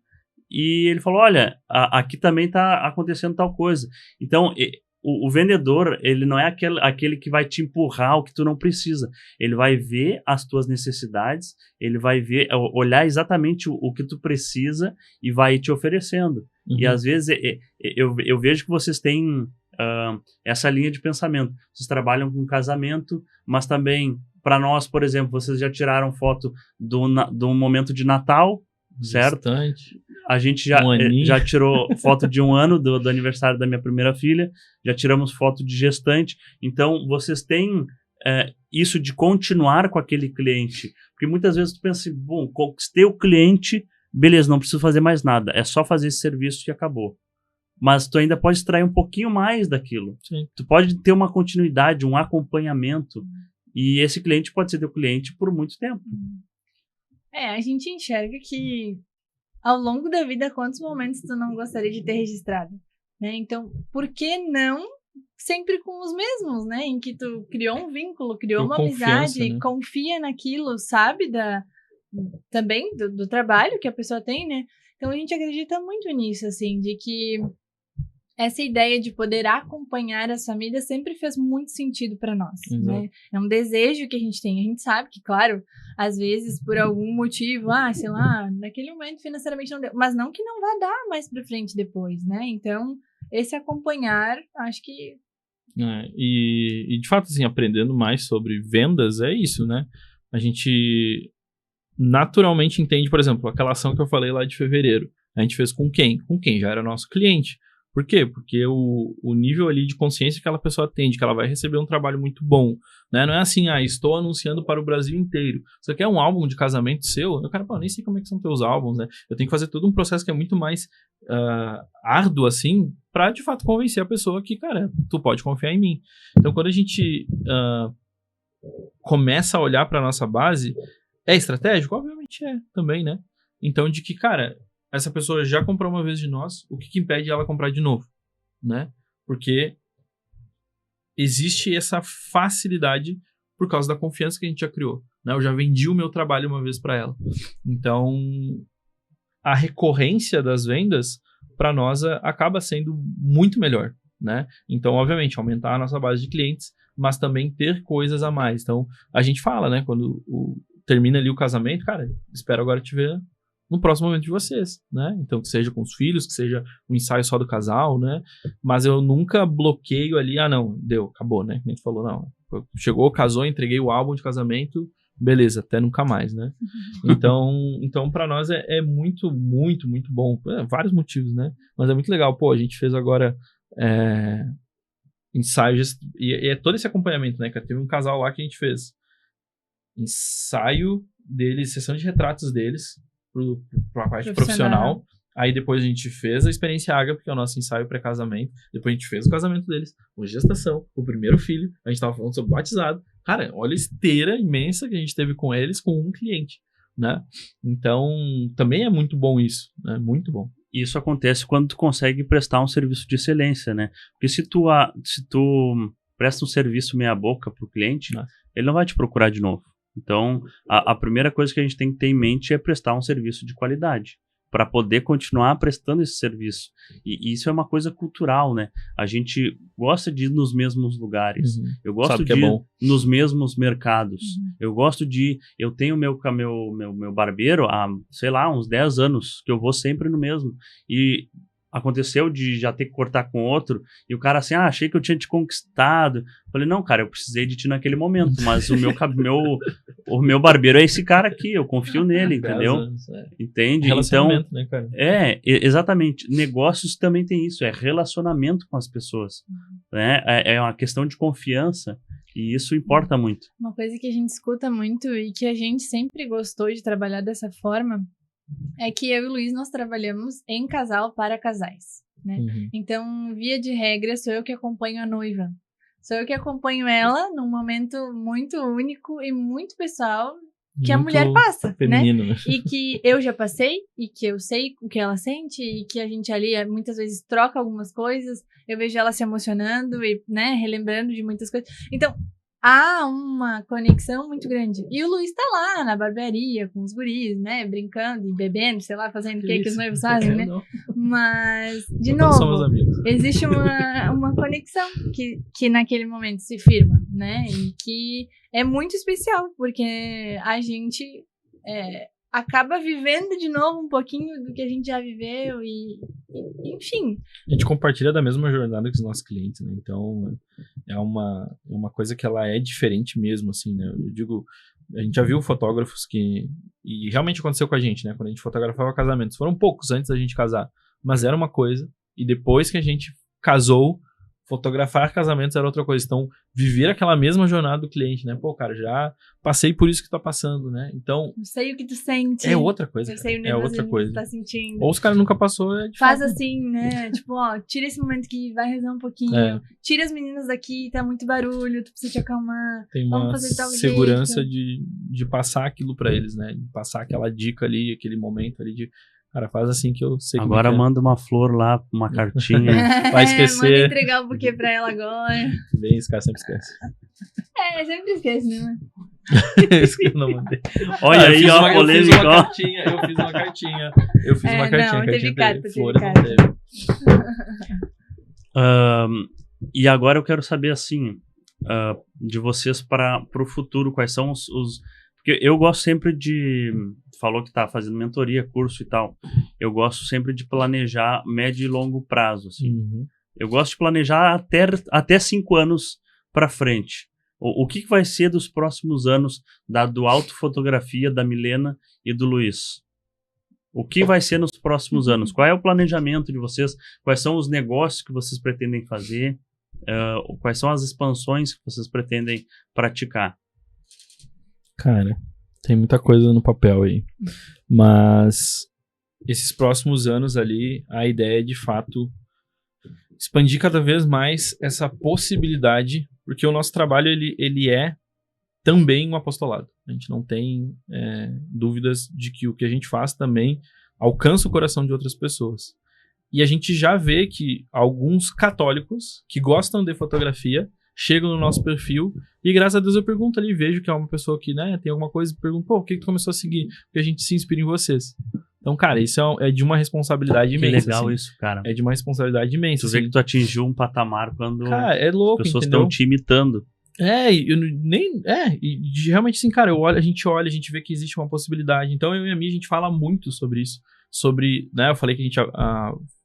E ele falou, olha, aqui também tá acontecendo tal coisa. Então, o vendedor, ele não é aquele que vai te empurrar o que tu não precisa. Ele vai ver as tuas necessidades, ele vai olhar exatamente o que tu precisa e vai te oferecendo. E às vezes eu vejo que vocês têm essa linha de pensamento. Vocês trabalham com casamento, mas também, para nós, por exemplo, vocês já tiraram foto do momento de Natal, certo? Distante. A gente já tirou foto de 1 ano do aniversário da minha primeira filha, já tiramos foto de gestante. Então, vocês têm isso de continuar com aquele cliente. Porque muitas vezes tu pensa assim, bom, conquistei o cliente, beleza, não preciso fazer mais nada, é só fazer esse serviço e acabou. Mas tu ainda pode extrair um pouquinho mais daquilo. Sim. Tu pode ter uma continuidade, um acompanhamento, e esse cliente pode ser teu cliente por muito tempo. A gente enxerga que ao longo da vida, quantos momentos tu não gostaria de ter registrado, né? Então, por que não sempre com os mesmos, né? Em que tu criou um vínculo, criou uma amizade, né? Confia naquilo, sabe? Também do trabalho que a pessoa tem, né? Então, a gente acredita muito nisso, assim, de que essa ideia de poder acompanhar as famílias sempre fez muito sentido para nós, né? É um desejo que a gente tem. A gente sabe que, claro, às vezes, por algum motivo, sei lá, naquele momento financeiramente não deu, mas não que não vá dar mais para frente depois, né? Então, esse acompanhar, acho que... E, de fato, assim, aprendendo mais sobre vendas, é isso, né? A gente naturalmente entende, por exemplo, aquela ação que eu falei lá de fevereiro. A gente fez com quem? Com quem já era nosso cliente. Por quê? Porque o nível ali de consciência que aquela pessoa tem, de que ela vai receber um trabalho muito bom, né? Não é assim, estou anunciando para o Brasil inteiro. Você quer um álbum de casamento seu? Eu quero, nem sei como é que são teus álbuns, né? Eu tenho que fazer todo um processo que é muito mais árduo, assim, para de fato convencer a pessoa que, cara, tu pode confiar em mim. Então, quando a gente começa a olhar para nossa base, é estratégico? Obviamente é, também, né? Então, de que, cara, essa pessoa já comprou uma vez de nós, o que impede ela comprar de novo, né? Porque existe essa facilidade por causa da confiança que a gente já criou, né? Eu já vendi o meu trabalho uma vez para ela. Então, a recorrência das vendas, para nós, acaba sendo muito melhor, né? Então, obviamente, aumentar a nossa base de clientes, mas também ter coisas a mais. Então, a gente fala, né? Quando termina ali o casamento, cara, espero agora te ver no próximo momento de vocês, né? Então, que seja com os filhos, que seja um ensaio só do casal, né? Mas eu nunca bloqueio ali, não, deu, acabou, né? Como a gente falou, não. Chegou, casou, entreguei o álbum de casamento, beleza, até nunca mais, né? Então para nós é muito, muito, muito bom. Vários motivos, né? Mas é muito legal. Pô, a gente fez agora ensaios, e é todo esse acompanhamento, né? Teve um casal lá que a gente fez ensaio deles, sessão de retratos deles, para a parte profissional. Aí depois a gente fez a experiência Ágape, que é o nosso ensaio pré-casamento. Depois a gente fez o casamento deles, a gestação, o primeiro filho. A gente tava falando sobre batizado. Cara, olha a esteira imensa que a gente teve com eles, com um cliente, né? Então, também é muito bom isso, né? Muito bom. Isso acontece quando tu consegue prestar um serviço de excelência, né? Porque se tu presta um serviço meia boca pro cliente, ele não vai te procurar de novo. Então, a primeira coisa que a gente tem que ter em mente é prestar um serviço de qualidade, para poder continuar prestando esse serviço. E isso é uma coisa cultural, né? A gente gosta de ir nos mesmos lugares. Eu gosto de ir nos mesmos mercados. Eu tenho meu barbeiro há, sei lá, uns 10 anos, que eu vou sempre no mesmo. E aconteceu de já ter que cortar com outro, e o cara assim, achei que eu tinha te conquistado. Falei, não, cara, eu precisei de ti naquele momento, mas o meu barbeiro é esse cara aqui, eu confio nele, entendeu? Entende? Relacionamento, então, né, cara? Exatamente. Negócios também tem isso, é relacionamento com as pessoas. Né? É uma questão de confiança, e isso importa muito. Uma coisa que a gente escuta muito e que a gente sempre gostou de trabalhar dessa forma é que eu e o Luiz, nós trabalhamos em casal para casais, né? Então, via de regra, sou eu que acompanho a noiva. Sou eu que acompanho ela num momento muito único e muito pessoal que a mulher passa, feminino, né? E que eu já passei, e que eu sei o que ela sente, e que a gente ali muitas vezes troca algumas coisas, eu vejo ela se emocionando e, né, relembrando de muitas coisas. Então, há uma conexão muito grande. E o Luiz tá lá na barbearia com os guris, né? Brincando e bebendo, sei lá, fazendo o que os noivos fazem, né? Mas, de novo, existe uma conexão que naquele momento se firma, né? E que é muito especial, porque a gente acaba vivendo de novo um pouquinho do que a gente já viveu e enfim. A gente compartilha da mesma jornada que os nossos clientes, né? Então, é uma coisa que ela é diferente mesmo, assim, né? Eu digo, a gente já viu fotógrafos e realmente aconteceu com a gente, né? Quando a gente fotografava casamentos, foram poucos antes da gente casar, mas era uma coisa, e depois que a gente casou, fotografar casamentos era outra coisa. Então, viver aquela mesma jornada do cliente, né? Pô, cara, já passei por isso que tu tá passando, né? Então... Eu sei o que tu sente. É outra coisa. Eu sei o nervosismo que tu tá sentindo. Ou os caras nunca passou, faz assim, né? Tipo, tira esse momento que vai rezar um pouquinho. Tira as meninas daqui, tá muito barulho, tu precisa te acalmar. Tem uma segurança de passar aquilo pra eles, né? De passar aquela dica ali, aquele momento ali de... Cara, faz assim que eu sei. Agora manda uma flor lá, uma cartinha. Vai esquecer. Manda entregar o buquê pra ela agora. Bem, esse cara sempre esquece. Sempre esquece, né? Esse que eu não mandei. Olha aí, ó, polêmica. Eu fiz uma cartinha. Não, teve carta, flores não teve. E agora eu quero saber, assim, de vocês para o futuro, quais são os... Porque eu gosto sempre de... Falou que tá fazendo mentoria, curso e tal. Eu gosto sempre de planejar médio e longo prazo, assim. Eu gosto de planejar até 5 anos para frente. O que vai ser dos próximos anos do Autofotografia, da Milena e do Luiz? O que vai ser nos próximos anos? Qual é o planejamento de vocês? Quais são os negócios que vocês pretendem fazer? Quais são as expansões que vocês pretendem praticar? Cara, tem muita coisa no papel aí. Mas esses próximos anos ali, a ideia é de fato expandir cada vez mais essa possibilidade, porque o nosso trabalho ele é também um apostolado. A gente não tem dúvidas de que o que a gente faz também alcança o coração de outras pessoas. E a gente já vê que alguns católicos que gostam de fotografia chegam no nosso perfil e graças a Deus eu pergunto ali, vejo que é uma pessoa que, né, tem alguma coisa e pergunto, pô, por que tu começou a seguir? Porque a gente se inspira em vocês. Então, cara, isso é de uma responsabilidade Que imensa. legal assim. isso, cara. É de uma responsabilidade imensa. Tu vê assim. que tu atingiu um patamar quando Cara, é louco, as pessoas entendeu? estão te imitando. Realmente assim, cara, a gente vê que existe uma possibilidade. Então, eu e a Mia, a gente fala muito sobre isso. Sobre, né, eu falei que a gente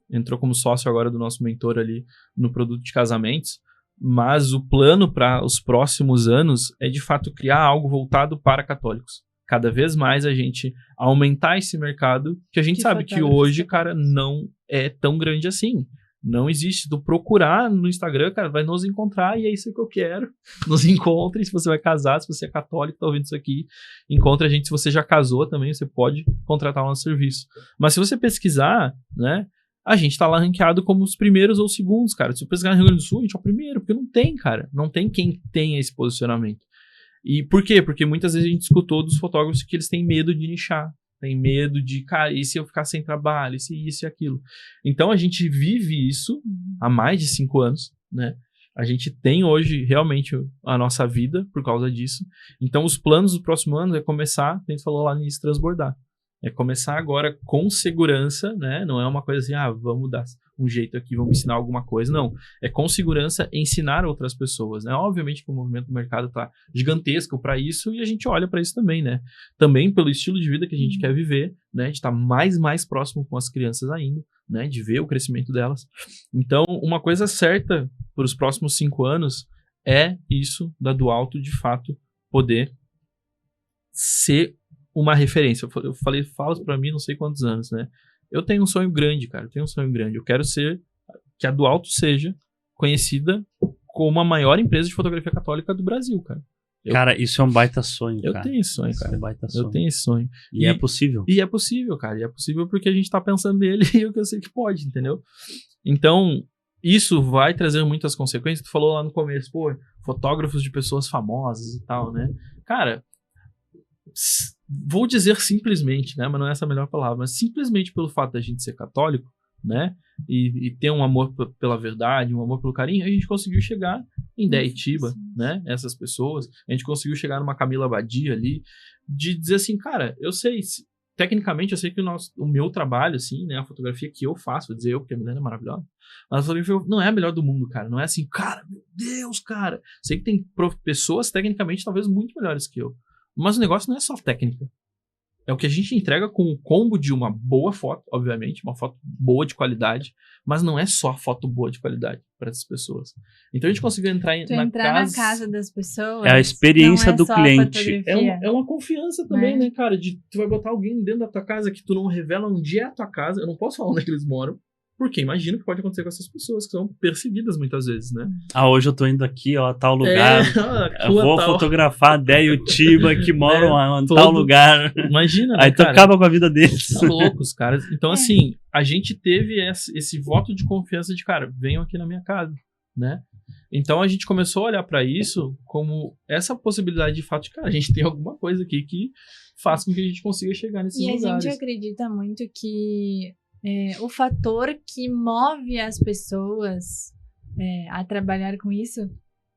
entrou como sócio agora do nosso mentor ali no produto de casamentos, mas o plano para os próximos anos é, de fato, criar algo voltado para católicos. Cada vez mais a gente aumentar esse mercado, que a gente sabe que hoje, cara, não é tão grande assim. Não existe. Tu procurar no Instagram, cara, vai nos encontrar e é isso que eu quero. Nos encontre. Se você vai casar, se você é católico, tá ouvindo isso aqui, encontre a gente. Se você já casou também, você pode contratar o nosso serviço. Mas se você pesquisar, né, a gente tá lá ranqueado como os primeiros ou segundos, cara. Se você pesquisar no Rio Grande do Sul, a gente é o primeiro, porque não tem, cara. Não tem quem tenha esse posicionamento. E por quê? Porque muitas vezes a gente escutou dos fotógrafos que eles têm medo de nichar. Tem medo de, cara, e se eu ficar sem trabalho, e se isso e aquilo. Então a gente vive isso há mais de 5 anos, né? A gente tem hoje realmente a nossa vida por causa disso. Então os planos do próximo ano é começar, a gente falou lá nisso, transbordar. É começar agora com segurança, né? Não é uma coisa assim, vamos dar um jeito aqui, vamos ensinar alguma coisa. Não, é com segurança ensinar outras pessoas, né? Obviamente que o movimento do mercado está gigantesco para isso e a gente olha para isso também, né? Também pelo estilo de vida que a gente quer viver, né? De estar mais próximo com as crianças ainda, né? De ver o crescimento delas. Então, uma coisa certa para os próximos 5 anos é isso da Do Alto, de fato, poder ser uma referência. Eu falo pra mim não sei quantos anos, né? Eu tenho um sonho grande, cara. Eu quero que a Do Alto seja conhecida como a maior empresa de fotografia católica do Brasil, cara. Cara, isso é um baita sonho, eu cara. tenho esse sonho, cara. É um baita sonho. Eu tenho esse sonho. E é possível. E é possível, cara. E é possível porque a gente tá pensando nele e eu sei que pode, entendeu? Então, isso vai trazer muitas consequências. Tu falou lá no começo, pô, fotógrafos de pessoas famosas e tal, né? Cara, vou dizer simplesmente, né, mas não é essa a melhor palavra, mas simplesmente pelo fato da gente ser católico, né, e ter um amor pela verdade, um amor pelo carinho, a gente conseguiu chegar em Deitiba, né, essas pessoas, a gente conseguiu chegar numa Camila Badia ali, de dizer assim, cara, eu sei, tecnicamente eu sei que o meu trabalho, assim, né, a fotografia que eu faço, vou dizer eu, porque a Milena é maravilhosa, mas a fotografia não é a melhor do mundo, cara, não é assim, cara, meu Deus, cara, sei que tem pessoas tecnicamente talvez muito melhores que eu. Mas o negócio não é só técnica. É o que a gente entrega com o combo de uma boa foto, obviamente, uma foto boa de qualidade, mas não é só foto boa de qualidade para essas pessoas. Então a gente conseguiu entrar na casa das pessoas. É a experiência do cliente. É uma confiança também, né, cara? De tu vai botar alguém dentro da tua casa que tu não revela onde é a tua casa. Eu não posso falar onde é que eles moram. Porque imagina o que pode acontecer com essas pessoas que são perseguidas muitas vezes, né? Hoje eu tô indo aqui, ó, tal lugar. Eu vou tal. fotografar Deitiba que moram em tal lugar. Imagina, né, Aí tu cara? acaba com a vida deles. Tá louco, os caras. Então, assim, a gente teve esse voto de confiança de, cara, venham aqui na minha casa, né? Então a gente começou a olhar pra isso como essa possibilidade de fato de, cara, a gente tem alguma coisa aqui que faz com que a gente consiga chegar nesses lugares. E a gente acredita muito que o fator que move as pessoas a trabalhar com isso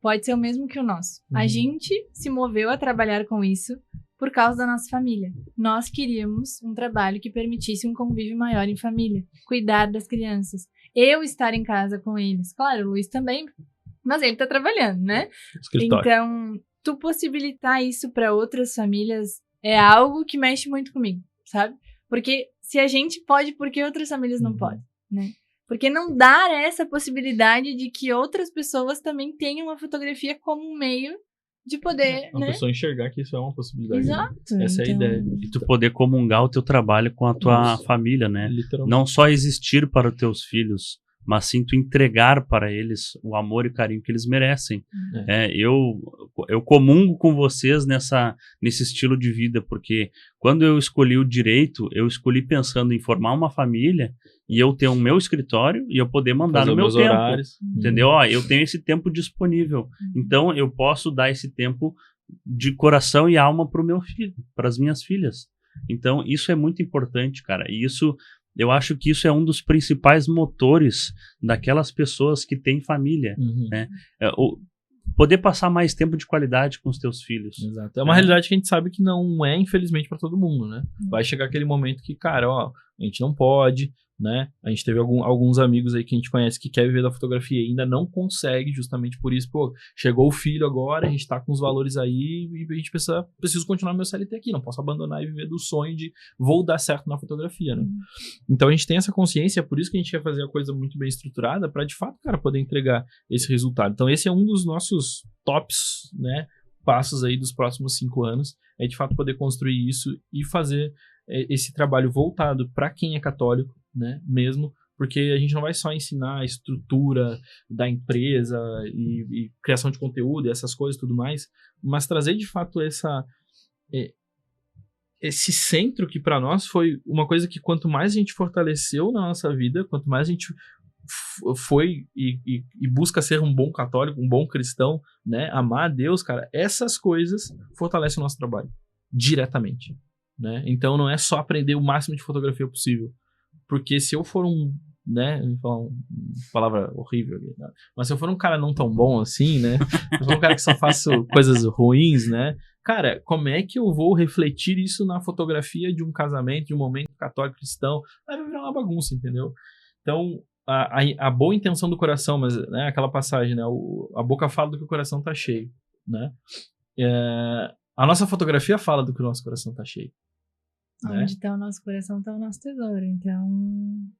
pode ser o mesmo que o nosso. A gente se moveu a trabalhar com isso por causa da nossa família. Nós queríamos um trabalho que permitisse um convívio maior em família, cuidar das crianças, eu estar em casa com eles. Claro, o Luiz também, mas ele tá trabalhando, né? Escritório. Então, tu possibilitar isso para outras famílias é algo que mexe muito comigo, sabe? Porque se a gente pode, por que outras famílias não podem, né? Porque não dar essa possibilidade de que outras pessoas também tenham a fotografia como um meio de poder, uma pessoa enxergar que isso é uma possibilidade. Exato. Né? Essa é a ideia. E tu poder comungar o teu trabalho com a tua família, né? Não só existir para os teus filhos, mas sim tu entregar para eles o amor e carinho que eles merecem. Eu comungo com vocês nesse estilo de vida, porque quando eu escolhi o direito, eu escolhi pensando em formar uma família e eu ter o meu escritório e eu poder mandar no meu tempo. Horários. Entendeu? Eu tenho esse tempo disponível. Então eu posso dar esse tempo de coração e alma para o meu filho, para as minhas filhas. Então isso é muito importante, cara. E isso... Eu acho que isso é um dos principais motores daquelas pessoas que têm família, né? poder passar mais tempo de qualidade com os teus filhos. Exato. É uma realidade que a gente sabe que não é, infelizmente, para todo mundo, né? Vai chegar aquele momento que, cara, ó, a gente não pode, né? A gente teve alguns amigos aí que a gente conhece que quer viver da fotografia e ainda não consegue, justamente por isso, pô, chegou o filho agora, a gente tá com os valores aí e a gente preciso continuar meu CLT aqui, não posso abandonar e viver do sonho de vou dar certo na fotografia, né? Então a gente tem essa consciência, é por isso que a gente quer fazer a coisa muito bem estruturada para de fato, cara, poder entregar esse resultado. Então esse é um dos nossos tops, né, passos aí dos próximos 5 anos, é de fato poder construir isso e fazer esse trabalho voltado para quem é católico, né, mesmo, porque a gente não vai só ensinar a estrutura da empresa e criação de conteúdo e essas coisas e tudo mais, mas trazer de fato esse centro que para nós foi uma coisa que quanto mais a gente fortaleceu na nossa vida, quanto mais a gente foi e busca ser um bom católico, um bom cristão, né, amar a Deus, cara, essas coisas fortalecem o nosso trabalho diretamente, né? Então não é só aprender o máximo de fotografia possível, porque se eu for né, vou falar uma palavra horrível aqui, né? Mas se eu for um cara não tão bom assim, né, se eu for um cara que só faço coisas ruins, né, cara, como é que eu vou refletir isso na fotografia de um casamento, de um momento católico cristão? Vai virar uma bagunça, entendeu? Então a boa intenção do coração, mas, né, aquela passagem, né, a boca fala do que o coração tá cheio, né? A nossa fotografia fala do que o nosso coração tá cheio. Onde está o nosso coração, está o nosso tesouro. Então,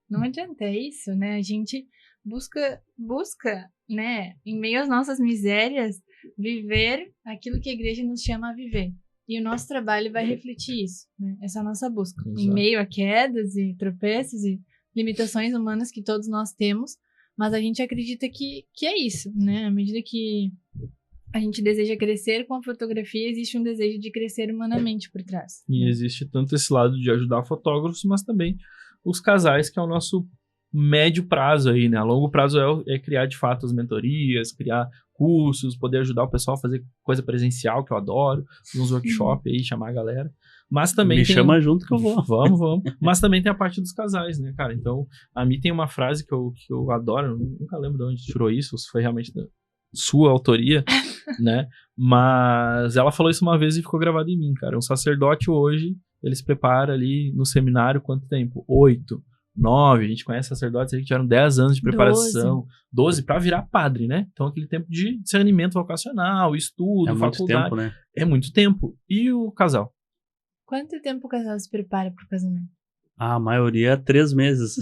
não adianta, é isso, né? A gente busca, né, em meio às nossas misérias, viver aquilo que a igreja nos chama a viver. E o nosso trabalho vai refletir isso, né? Essa é a nossa busca. Exato. Em meio a quedas e tropeços e limitações humanas que todos nós temos, mas a gente acredita que é isso, né? À medida que a gente deseja crescer com a fotografia, existe um desejo de crescer humanamente por trás. E existe tanto esse lado de ajudar fotógrafos, mas também os casais, que é o nosso médio prazo aí, né? A longo prazo é criar, de fato, as mentorias, criar cursos, poder ajudar o pessoal a fazer coisa presencial, que eu adoro, uns workshops aí, chamar a galera. Mas também chama junto que eu vou. Vamos. Mas também tem a parte dos casais, né, cara? Então, a mim tem uma frase que eu adoro, nunca lembro de onde tirou isso, se foi realmente da sua autoria, né? Mas ela falou isso uma vez e ficou gravado em mim, cara. Um sacerdote hoje, ele se prepara ali no seminário quanto tempo? 8, 9, a gente conhece sacerdotes aí que tiveram 10 anos de preparação, 12 para virar padre, né? Então aquele tempo de discernimento vocacional, estudo, faculdade. Muito tempo, né? É muito tempo. E o casal? Quanto tempo o casal se prepara pro casamento? A maioria 3 meses.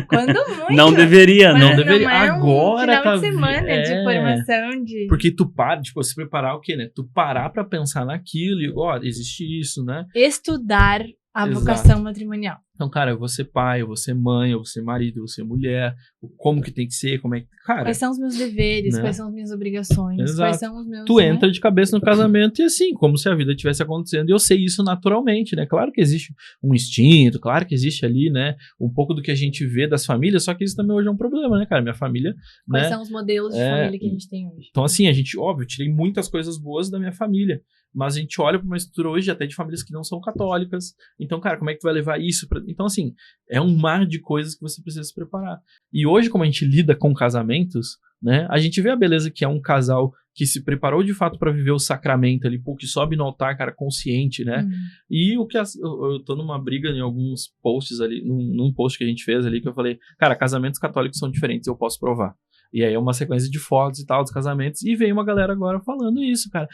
Quando muito. Não deveria. Não é agora final tá de semana de formação de... Porque tu para, tipo, se preparar o quê, né? Tu parar pra pensar naquilo e, ó, existe isso, né? Estudar a vocação matrimonial. Então, cara, eu vou ser pai, eu vou ser mãe, eu vou ser marido, eu vou ser mulher, como que tem que ser, como é que... Cara, quais são os meus deveres, né? Quais são as minhas obrigações, exato. Quais são os meus... Tu entra de cabeça no casamento e assim, como se a vida estivesse acontecendo, e eu sei isso naturalmente, né? Claro que existe um instinto, claro que existe ali, né, um pouco do que a gente vê das famílias, só que isso também hoje é um problema, né, cara? Minha família... Quais né, são os modelos de família que a gente tem hoje? Então, assim, a gente, óbvio, tirei muitas coisas boas da minha família, mas a gente olha para uma estrutura hoje até de famílias que não são católicas. Então, cara, como é que tu vai levar isso pra... Então, assim, é um mar de coisas que você precisa se preparar. E hoje, como a gente lida com casamentos, né, a gente vê a beleza que é um casal que se preparou de fato para viver o sacramento ali, pô, que sobe no altar, cara, consciente, né? E o que eu tô numa briga em alguns posts ali, num post que a gente fez ali, que eu falei, cara, casamentos católicos são diferentes, eu posso provar. E aí é uma sequência de fotos e tal dos casamentos, e veio uma galera agora falando isso, cara.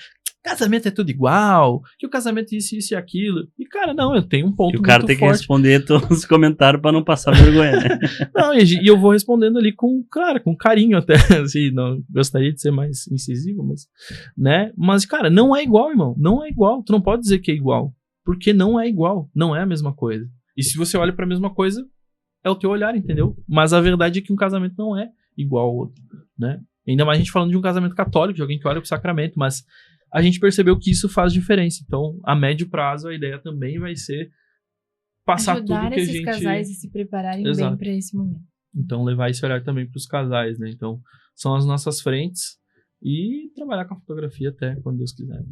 Casamento é tudo igual, que o casamento é isso e aquilo. E, cara, não, eu tenho um ponto muito forte. O cara tem que responder todos os comentários pra não passar vergonha, né? Não, e eu vou respondendo ali com carinho até, assim, não gostaria de ser mais incisivo, mas, né? Mas, cara, não é igual, irmão, não é igual. Tu não pode dizer que é igual, porque não é igual, não é a mesma coisa. E se você olha pra mesma coisa, é o teu olhar, entendeu? Mas a verdade é que um casamento não é igual ao outro, né? Ainda mais a gente falando de um casamento católico, de alguém que olha pro sacramento, mas a gente percebeu que isso faz diferença. Então, a médio prazo, a ideia também vai ser passar tudo que a gente... Ajudar esses casais a se prepararem bem para esse momento. Então, levar esse olhar também para os casais, né? Então, são as nossas frentes e trabalhar com a fotografia até quando Deus quiser.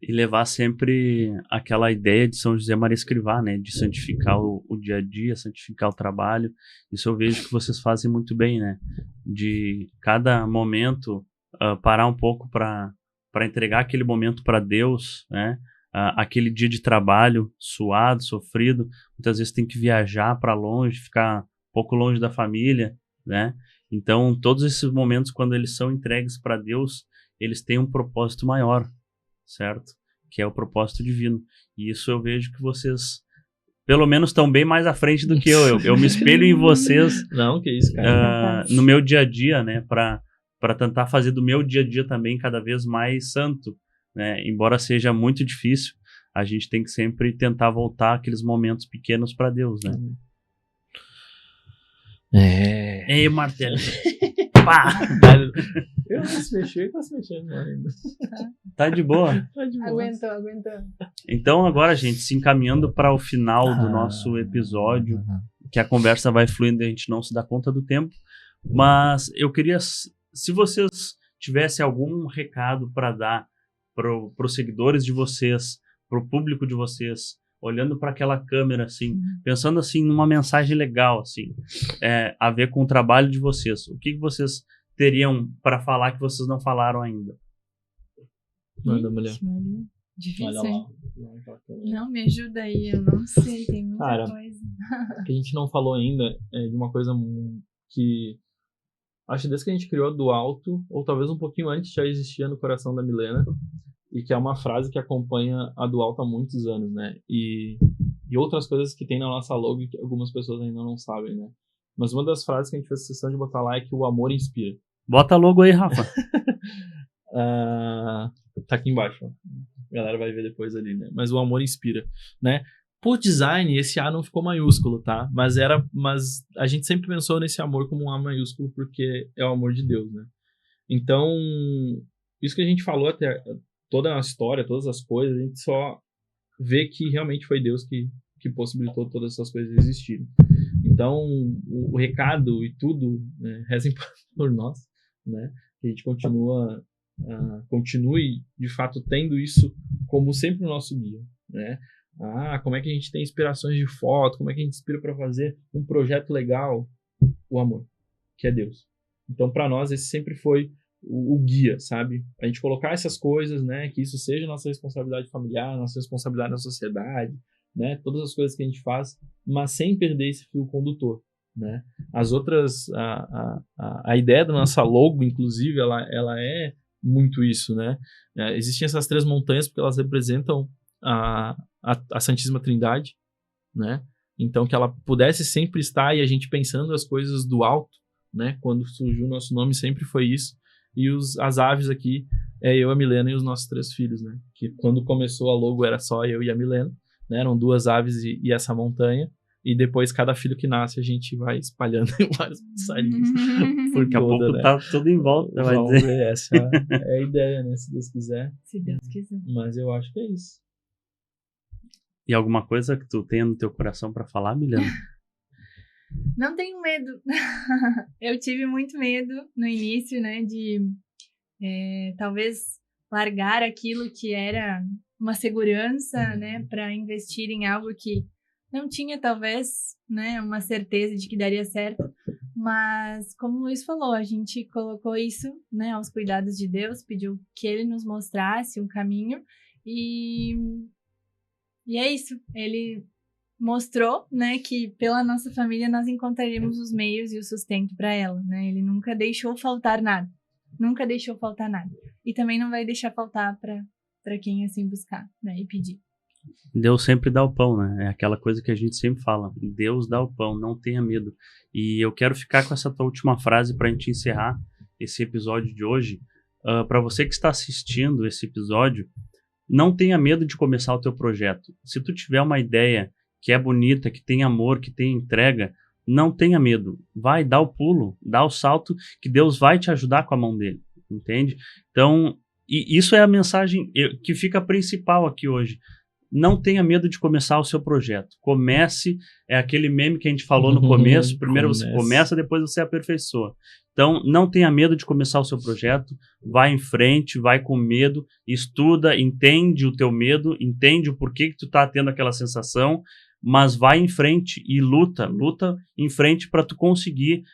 E levar sempre aquela ideia de São José Maria Escrivá, né? De santificar o dia a dia, santificar o trabalho. Isso eu vejo que vocês fazem muito bem, né? De cada momento... parar um pouco para entregar aquele momento para Deus, né? Aquele dia de trabalho suado, sofrido, muitas vezes tem que viajar para longe, ficar um pouco longe da família, né? Então, todos esses momentos, quando eles são entregues para Deus, eles têm um propósito maior, certo? Que é o propósito divino. E isso eu vejo que vocês, pelo menos, estão bem mais à frente do que eu. Eu me espelho em vocês. Não, que isso, cara. No meu dia a dia, né? Para tentar fazer do meu dia a dia também cada vez mais santo, né? Embora seja muito difícil, a gente tem que sempre tentar voltar aqueles momentos pequenos para Deus, né? Ei, martelo. Pá! Eu não se mexer, tá se mexendo ainda. Tá de boa. Tá de boa. Aguentou. Então agora, gente, se encaminhando para o final do nosso episódio, que a conversa vai fluindo e a gente não se dá conta do tempo, mas eu queria, se vocês tivessem algum recado para dar para os seguidores de vocês, para o público de vocês, olhando para aquela câmera, assim, pensando assim numa mensagem legal, assim, a ver com o trabalho de vocês, o que vocês teriam para falar que vocês não falaram ainda? Manda, mulher. Difícil, hein? Não, me ajuda aí, eu não sei, tem muita coisa. O que a gente não falou ainda é de uma coisa que acho que desde que a gente criou do alto, ou talvez um pouquinho antes, já existia no coração da Milena, e que é uma frase que acompanha a do alto há muitos anos, né? E outras coisas que tem na nossa logo e que algumas pessoas ainda não sabem, né? Mas uma das frases que a gente fez questão de botar lá é que o amor inspira. Bota a logo aí, Rafa. Tá aqui embaixo, ó. A galera vai ver depois ali, né? Mas o amor inspira, né? Por design, esse A não ficou maiúsculo, tá? Mas a gente sempre pensou nesse amor como um A maiúsculo porque é o amor de Deus, né? Então, isso que a gente falou até toda a história, todas as coisas, a gente só vê que realmente foi Deus que possibilitou todas essas coisas existirem. Então, o recado e tudo, né, rezem por nós, né? Que a gente continue, de fato, tendo isso como sempre o nosso guia, né? Como é que a gente tem inspirações de foto, como é que a gente inspira para fazer um projeto legal? O amor, que é Deus. Então, para nós, esse sempre foi o guia, sabe? A gente colocar essas coisas, né? Que isso seja nossa responsabilidade familiar, nossa responsabilidade na sociedade, né? Todas as coisas que a gente faz, mas sem perder esse fio condutor, né? As outras, a ideia da nossa logo, inclusive, ela é muito isso, né? Existem essas 3 montanhas porque elas representam a Santíssima Trindade, né? Então, que ela pudesse sempre estar e a gente pensando as coisas do alto, né? Quando surgiu o nosso nome, sempre foi isso. E as aves aqui, eu, a Milena e os nossos 3 filhos, né? Que quando começou a logo era só eu e a Milena, né? Eram 2 aves e essa montanha. E depois, cada filho que nasce, a gente vai espalhando vários passarinhos. Daqui a pouco, né? Tá tudo em volta, vai dizer. Essa é a ideia, né? Se Deus quiser. Se Deus quiser. Mas eu acho que é isso. E alguma coisa que tu tenha no teu coração pra falar, Milena? Não tenho medo. Eu tive muito medo no início, né? De talvez largar aquilo que era uma segurança, né? Pra investir em algo que não tinha, talvez, né, uma certeza de que daria certo, mas como o Luiz falou, a gente colocou isso, né, aos cuidados de Deus, pediu que Ele nos mostrasse um caminho e é isso. Ele mostrou, né, que pela nossa família nós encontraríamos os meios e o sustento para ela, né? Ele nunca deixou faltar nada, e também não vai deixar faltar para quem assim buscar, né, e pedir. Deus sempre dá o pão, né? É aquela coisa que a gente sempre fala. Deus dá o pão, não tenha medo. E eu quero ficar com essa tua última frase para a gente encerrar esse episódio de hoje. Para você que está assistindo esse episódio, não tenha medo de começar o teu projeto. Se tu tiver uma ideia que é bonita, que tem amor, que tem entrega, não tenha medo. Vai, dá o pulo, dá o salto, que Deus vai te ajudar com a mão dele. Entende? Então, e isso é a mensagem que fica principal aqui hoje. Não tenha medo de começar o seu projeto. Comece, é aquele meme que a gente falou no começo. Primeiro você começa, depois você aperfeiçoa. Então, não tenha medo de começar o seu projeto. Vai em frente, vai com medo, estuda, entende o teu medo, entende o porquê que tu tá tendo aquela sensação, mas vai em frente e luta em frente para tu conseguir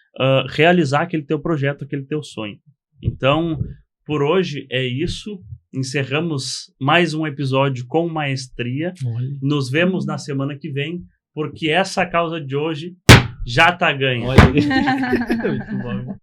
realizar aquele teu projeto, aquele teu sonho. Então, por hoje é isso. Encerramos mais um episódio com maestria. Olha. Nos vemos na semana que vem, porque essa causa de hoje já tá ganha. Olha. Muito bom.